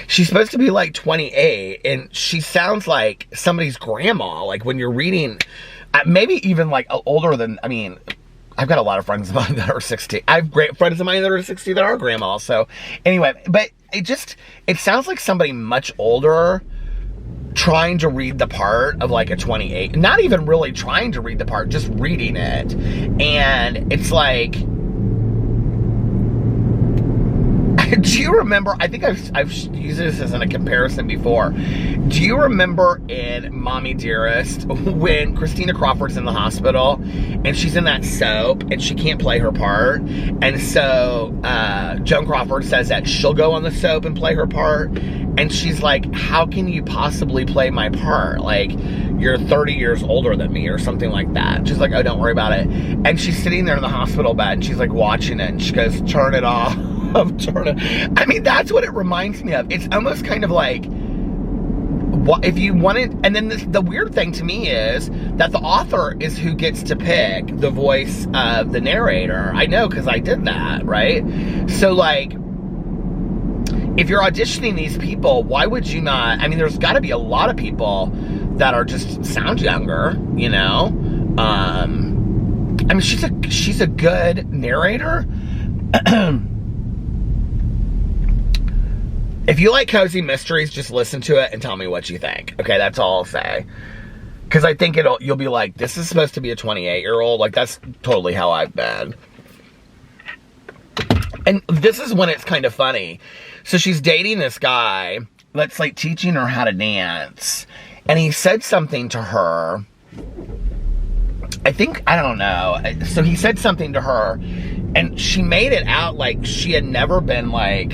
She's supposed to be like 28, and she sounds like somebody's grandma. Like when you're reading, maybe even like older than, I mean, I've got a lot of friends of mine that are 60. I have great friends of mine that are 60 that are grandma. So anyway, but it sounds like somebody much older trying to read the part of like a 28. Not even really trying to read the part, just reading it. And it's like, do you remember, I think I've used this as a comparison before. Do you remember in Mommy Dearest when Christina Crawford's in the hospital and she's in that soap and she can't play her part? And so Joan Crawford says that she'll go on the soap and play her part. And she's like, how can you possibly play my part? Like, you're 30 years older than me or something like that. She's like, oh, don't worry about it. And she's sitting there in the hospital bed and she's like watching it and she goes, turn it off. I mean, that's what it reminds me of. It's almost kind of like, what if you wanted, and then the weird thing to me is that the author is who gets to pick the voice of the narrator. I know, because I did that, right? So, like, if you're auditioning these people, why would you not? I mean, there's got to be a lot of people that are just sound younger, you know? I mean, she's a good narrator. If you like cozy mysteries, just listen to it and tell me what you think. Okay, that's all I'll say. Because I think you'll be like, this is supposed to be a 28-year-old. Like, that's totally how I've been. And this is when it's kind of funny. So she's dating this guy that's like teaching her how to dance. And he said something to her. I don't know. So he said something to her. And she made it out like she had never been like...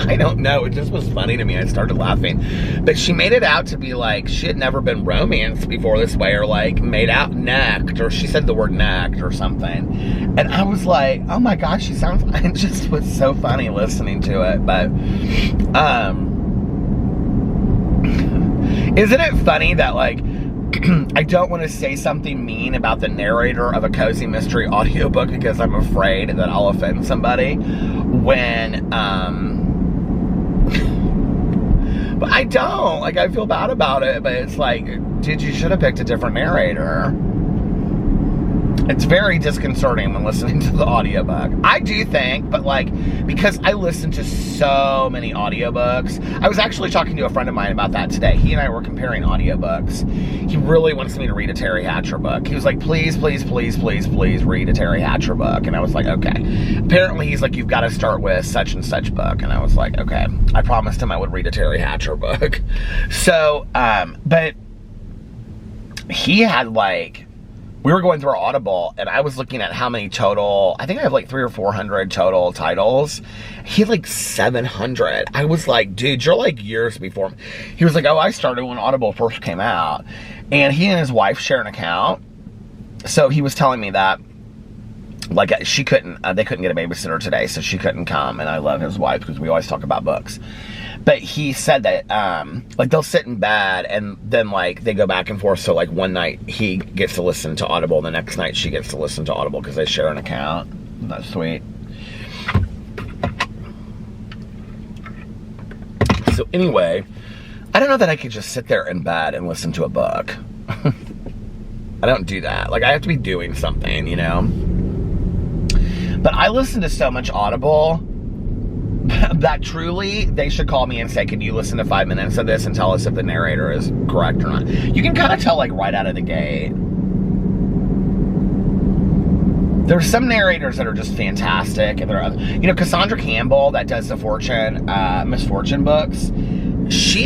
I don't know, it just was funny to me. I started laughing. But she made it out to be like she had never been romanced before this way, or like made out necked, or she said the word necked or something. And I was like, oh my God, she sounds, it just was so funny listening to it. But isn't it funny that like I don't want to say something mean about the narrator of a cozy mystery audiobook because I'm afraid that I'll offend somebody when, but I don't, like, I feel bad about it, but it's like, dude, you should have picked a different narrator. It's very disconcerting when listening to the audiobook. I do think, but like, because I listen to so many audiobooks. I was actually talking to a friend of mine about that today. He and I were comparing audiobooks. He really wants me to read a Terry Hatcher book. He was like, please, please, please, please, please read a Terry Hatcher book. And I was like, okay. Apparently he's like, you've got to start with such and such book. And I was like, okay. I promised him I would read a Terry Hatcher book. So, but he had like, we were going through our Audible, and I was looking at how many total, I think I have like 300 or 400 total titles. He had like 700. I was like, dude, you're like years before me. He was like, oh, I started when Audible first came out. And he and his wife share an account. So he was telling me that, like, she couldn't, they couldn't get a babysitter today, so she couldn't come. And I love his wife because we always talk about books. But he said that, like, they'll sit in bed and then, like, they go back and forth. So, like, one night he gets to listen to Audible. The next night she gets to listen to Audible because they share an account. Isn't that sweet? So, anyway, I don't know that I could just sit there in bed and listen to a book. I don't do that. Like, I have to be doing something, you know? But I listen to so much Audible that truly they should call me and say, can you listen to 5 minutes of this and tell us if the narrator is correct or not? You can kind of tell, like, right out of the gate. There's some narrators that are just fantastic, and there are other, you know, Cassandra Campbell that does the Miss Fortune books.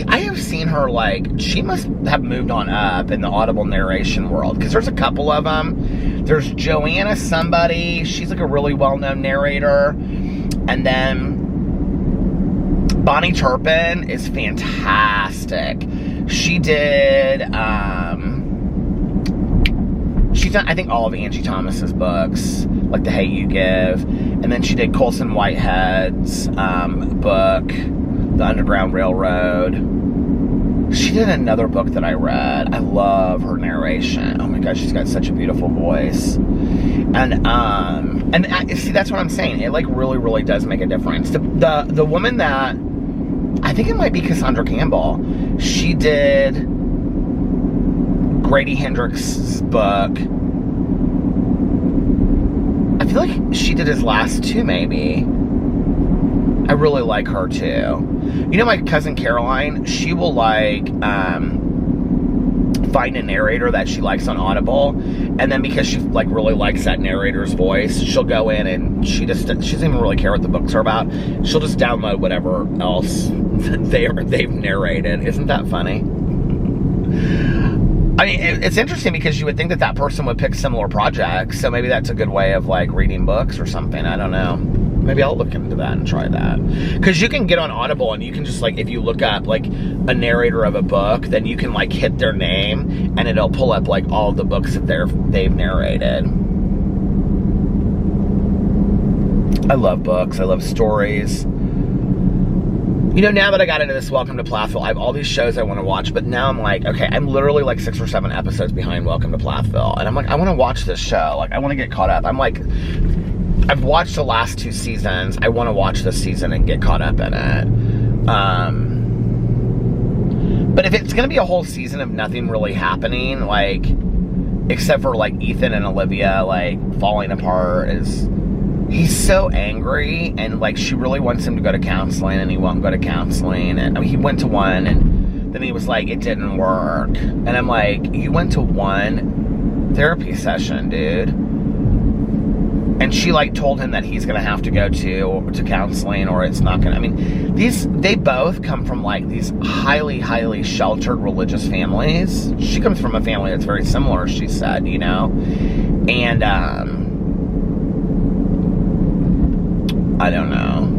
I have seen her, like, she must have moved on up in the Audible narration world, because there's a couple of them. There's Joanna somebody, she's like a really well-known narrator, and then Bonnie Turpin is fantastic. She did, she's done, I think, all of Angie Thomas's books, like The Hate You Give, and then she did Colson Whitehead's book, The Underground Railroad. She did another book that I read. I love her narration. Oh my gosh, she's got such a beautiful voice. And see, that's what I'm saying. It, like, really, really does make a difference. The woman that, I think it might be Cassandra Campbell, she did Grady Hendrix's book. I feel like she did his last two, maybe. I really like her too. You know, my cousin Caroline, she will, like, find a narrator that she likes on Audible, and then because she, like, really likes that narrator's voice, she'll go in and she doesn't even really care what the books are about. She'll just download whatever else they've narrated. Isn't that funny? I mean, it's interesting because you would think that that person would pick similar projects, so maybe that's a good way of, like, reading books or something. I don't know. Maybe I'll look into that and try that. Because you can get on Audible and you can just, like, if you look up, like, a narrator of a book, then you can, like, hit their name and it'll pull up, like, all the books that they've narrated. I love books. I love stories. You know, now that I got into this Welcome to Plathville, I have all these shows I want to watch, but now I'm like, okay, I'm literally like 6 or 7 episodes behind Welcome to Plathville. And I'm like, I want to watch this show. Like, I want to get caught up. I'm like, I've watched the last 2 seasons. I want to watch this season and get caught up in it. But if it's going to be a whole season of nothing really happening, like, except for, like, Ethan and Olivia, like, falling apart, is he's so angry, and like she really wants him to go to counseling, and he won't go to counseling. And I mean, he went to one, and then he was like, it didn't work. And I'm like, you went to one therapy session, dude. And she like told him that he's gonna have to go to counseling, or it's not gonna. I mean, they both come from like these highly, highly sheltered religious families. She comes from a family that's very similar, she said, you know, and I don't know.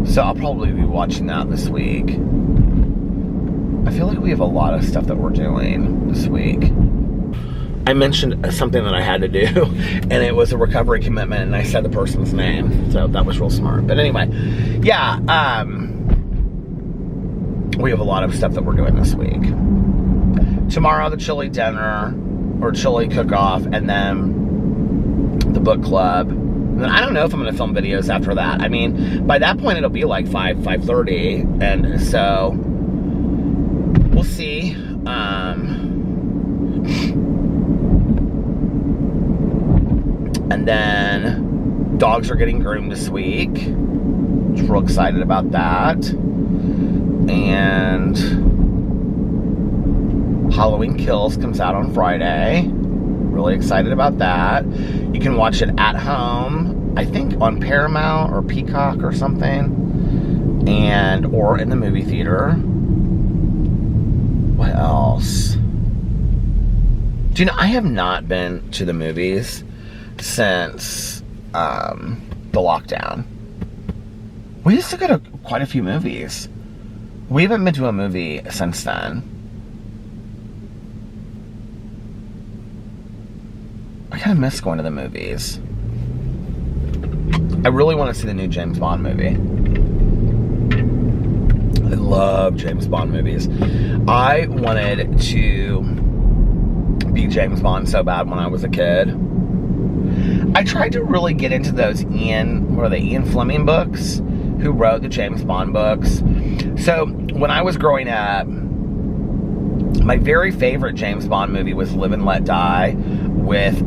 So I'll probably be watching that this week. I feel like we have a lot of stuff that we're doing this week. I mentioned something that I had to do, and it was a recovery commitment, and I said the person's name, so that was real smart. But anyway, yeah, we have a lot of stuff that we're doing this week. Tomorrow, the chili dinner, or chili cook-off, and then the book club. And then I don't know if I'm going to film videos after that. I mean, by that point, it'll be like 5:30, and so we'll see. And then dogs are getting groomed this week. Just real excited about that. And Halloween Kills comes out on Friday. Really excited about that. You can watch it at home, I think on Paramount or Peacock or something. Or in the movie theater. What else? Do you know, I have not been to the movies since the lockdown. We used to go to quite a few movies. We haven't been to a movie since then. I kind of miss going to the movies. I really want to see the new James Bond movie. I love James Bond movies. I wanted to be James Bond so bad when I was a kid. I tried to really get into those Ian Fleming books, who wrote the James Bond books. So when I was growing up, my very favorite James Bond movie was Live and Let Die with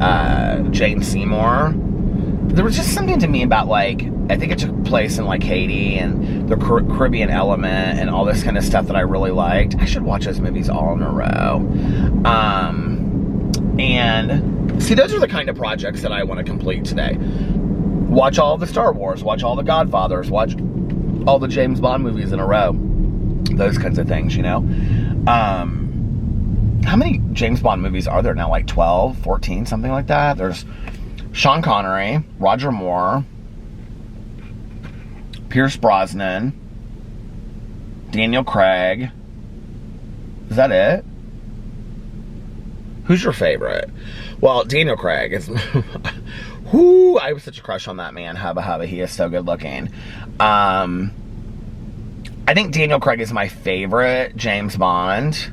Jane Seymour. There was just something to me about, like, I think it took place in like Haiti and the Caribbean element and all this kind of stuff that I really liked. I should watch those movies all in a row. And see, those are the kind of projects that I want to complete today. Watch all the Star Wars, watch all the Godfathers, watch all the James Bond movies in a row. Those kinds of things, you know. How many James Bond movies are there now? Like 12, 14, something like that? There's Sean Connery, Roger Moore, Pierce Brosnan, Daniel Craig. Is that it? Who's your favorite? Well, Daniel Craig is... Whoo, I have such a crush on that man. Hubba hubba, he is so good looking. I think Daniel Craig is my favorite James Bond.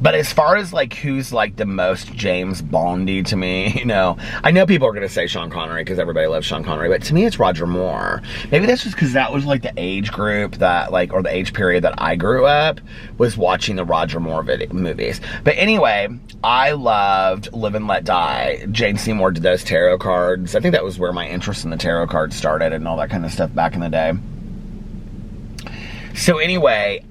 But as far as like who's like the most James Bondy to me, you know, I know people are going to say Sean Connery because everybody loves Sean Connery, but to me it's Roger Moore. Maybe that's just because that was like the age group that like, or the age period that I grew up was watching the Roger Moore movies. But anyway, I loved Live and Let Die. Jane Seymour did those tarot cards. I think that was where my interest in the tarot cards started and all that kind of stuff back in the day. So anyway,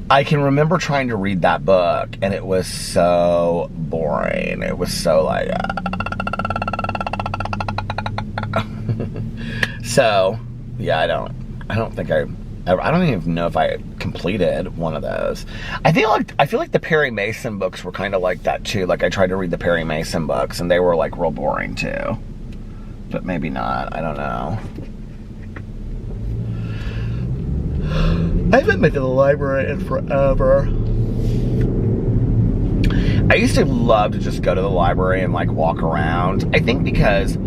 I can remember trying to read that book, and it was so boring. It was so like... So, yeah, I don't even know if I completed one of those. I feel like the Perry Mason books were kind of like that, too. Like, I tried to read the Perry Mason books, and they were, like, real boring, too. But maybe not. I don't know. I haven't been to the library in forever. I used to love to just go to the library and like walk around. I think because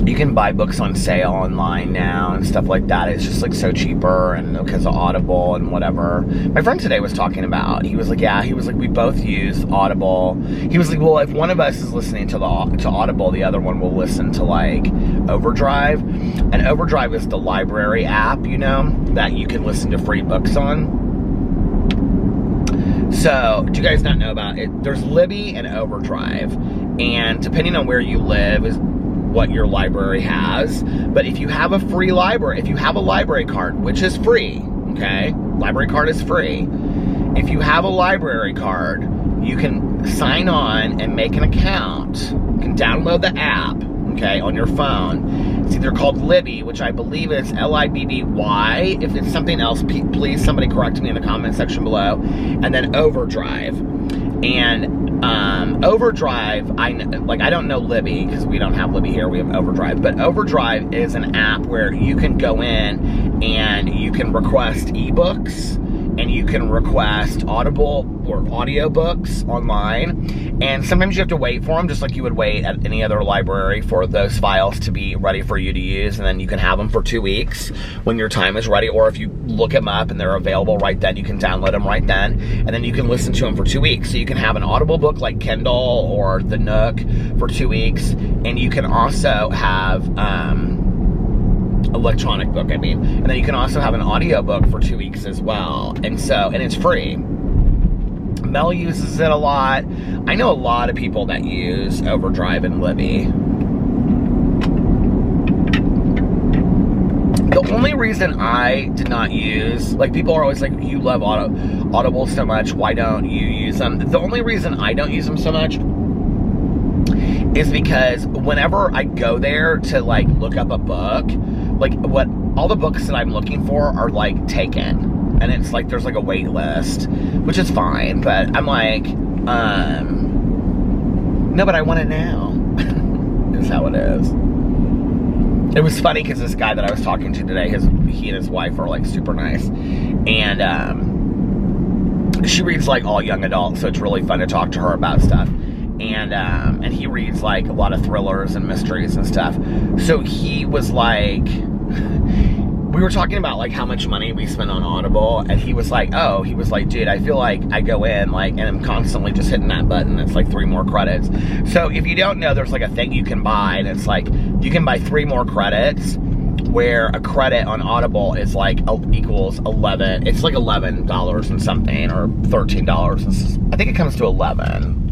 you can buy books on sale online now and stuff like that. It's just like so cheaper, and because of Audible and whatever. My friend today was talking about, he was like, we both use Audible. He was like, well, if one of us is listening to Audible, the other one will listen to like Overdrive. And Overdrive is the library app, you know, that you can listen to free books on. So, do you guys not know about it? There's Libby and Overdrive, and depending on where you live is what your library has. But if you have a free library, if you have a library card, which is free, okay? Library card is free. If you have a library card, you can sign on and make an account. You can download the app, okay, on your phone. It's either called Libby, which I believe is Libby. If it's something else, please somebody correct me in the comment section below. And then Overdrive. And Overdrive, I don't know Libby because we don't have Libby here. We have Overdrive. But Overdrive is an app where you can go in and you can request ebooks, and you can request Audible or audiobooks online, and sometimes you have to wait for them, just like you would wait at any other library for those files to be ready for you to use, and then you can have them for 2 weeks when your time is ready, or if you look them up and they're available right then, you can download them right then, and then you can listen to them for 2 weeks. So you can have an Audible book like Kindle or the Nook for 2 weeks, and you can also have electronic book, and then you can also have an audiobook for 2 weeks as well. And it's free. Mel uses it a lot. I know a lot of people that use Overdrive and Libby. The only reason I did not use, people are always like, you love Audible so much, why don't you use them? The only reason I don't use them so much is because whenever I go there to look up a book, all the books that I'm looking for are taken, and it's there's a wait list, which is fine, but I'm no, but I want it now. Is how it is. It was funny because this guy that I was talking to today, he and his wife are super nice, and she reads all young adults, so it's really fun to talk to her about stuff. And he reads a lot of thrillers and mysteries and stuff. So he was we were talking about how much money we spend on Audible, and he was dude, I feel like I go in and I'm constantly just hitting that button. It's 3 more credits. So if you don't know, there's a thing you can buy, and it's you can buy 3 more credits, where a credit on Audible is equals 11. It's $11 and something, or $13. I think it comes to 11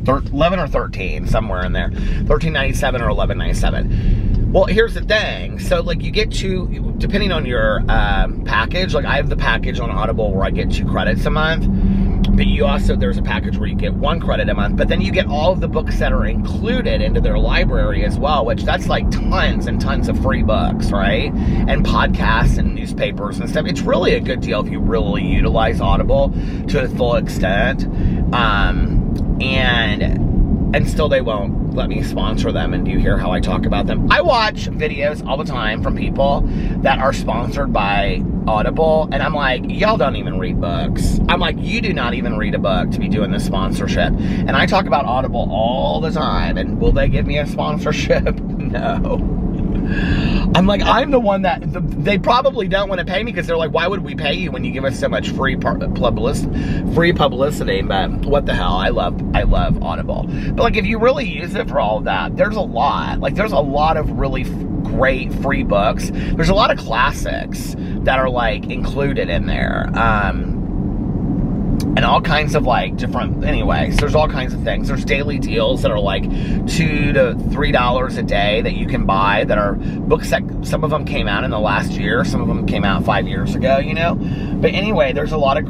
or 13, somewhere in there. $13.97 or $11.97. Well, here's the thing. So, you get depending on your package, I have the package on Audible where I get 2 credits a month. But there's a package where you get 1 credit a month, but then you get all of the books that are included into their library as well, which that's tons and tons of free books, right? And podcasts and newspapers and stuff. It's really a good deal if you really utilize Audible to the full extent. And still they won't let me sponsor them. And do you hear how I talk about them? I watch videos all the time from people that are sponsored by Audible, and I'm y'all don't even read books. I'm you do not even read a book to be doing this sponsorship. And I talk about Audible all the time, and will they give me a sponsorship? No. I'm I'm the one that, they probably don't want to pay me, because they're why would we pay you when you give us so much free publicity? But what the hell, I love Audible. But if you really use it for all of that, there's a lot. There's a lot of really great free books. There's a lot of classics that are included in there. And all kinds of different, anyways, there's all kinds of things. There's daily deals that are $2 to $3 a day that you can buy, that are books that some of them came out in the last year, some of them came out 5 years ago, But anyway, there's a lot of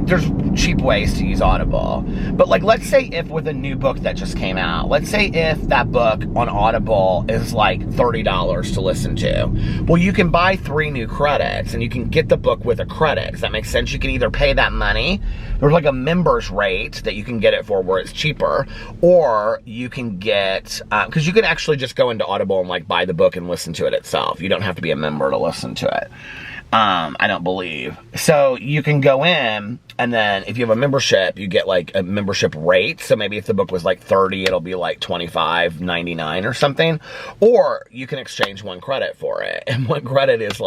there's cheap ways to use Audible. But let's say if with a new book that just came out, let's say if that book on Audible is $30 to listen to. Well, you can buy 3 new credits, and you can get the book with a credit. Does that make sense? You can either pay that money, there's a member's rate that you can get it for where it's cheaper, or you can get, because you can actually just go into Audible and buy the book and listen to it itself. You don't have to be a member to listen to it. I don't believe. So you can go in, and then if you have a membership, you get a membership rate. So maybe if the book was $30, it'll be $25.99 or something. Or you can exchange 1 credit for it. And 1 credit is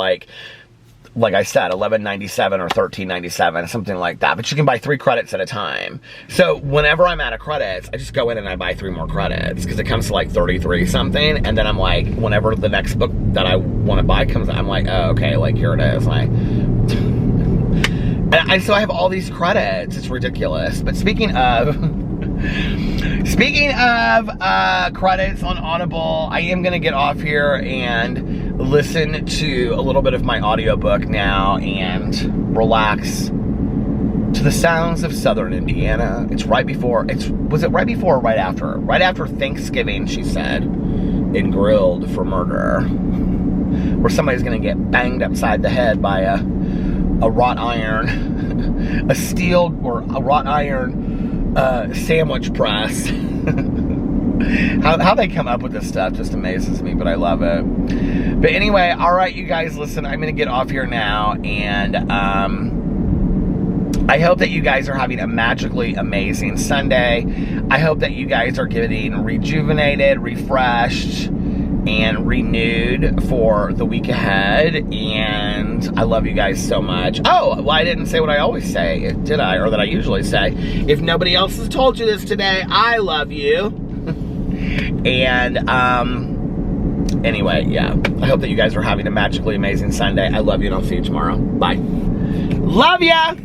like I said, $11.97 or $13.97, something like that. But you can buy 3 credits at a time. So whenever I'm out of credits, I just go in and I buy 3 more credits, because it comes to 33 something. And then I'm whenever the next book that I want to buy comes out, I'm oh, okay, here it is. So I have all these credits. It's ridiculous. But speaking of credits on Audible, I am going to get off here and listen to a little bit of my audiobook now and relax to the sounds of Southern Indiana. It's right before, was it right before or right after? Right after Thanksgiving, she said, in Grilled for Murder, where somebody's going to get banged upside the head by a wrought iron, a steel or a wrought iron sandwich press. How they come up with this stuff just amazes me, but I love it. But anyway, all right, you guys, listen, I'm going to get off here now, and I hope that you guys are having a magically amazing Sunday. I hope that you guys are getting rejuvenated, refreshed, and renewed for the week ahead. And I love you guys so much. Oh, well, I didn't say what I always say, did I? Or that I usually say. If nobody else has told you this today, I love you. And, anyway, yeah. I hope that you guys are having a magically amazing Sunday. I love you, and I'll see you tomorrow. Bye. Love ya!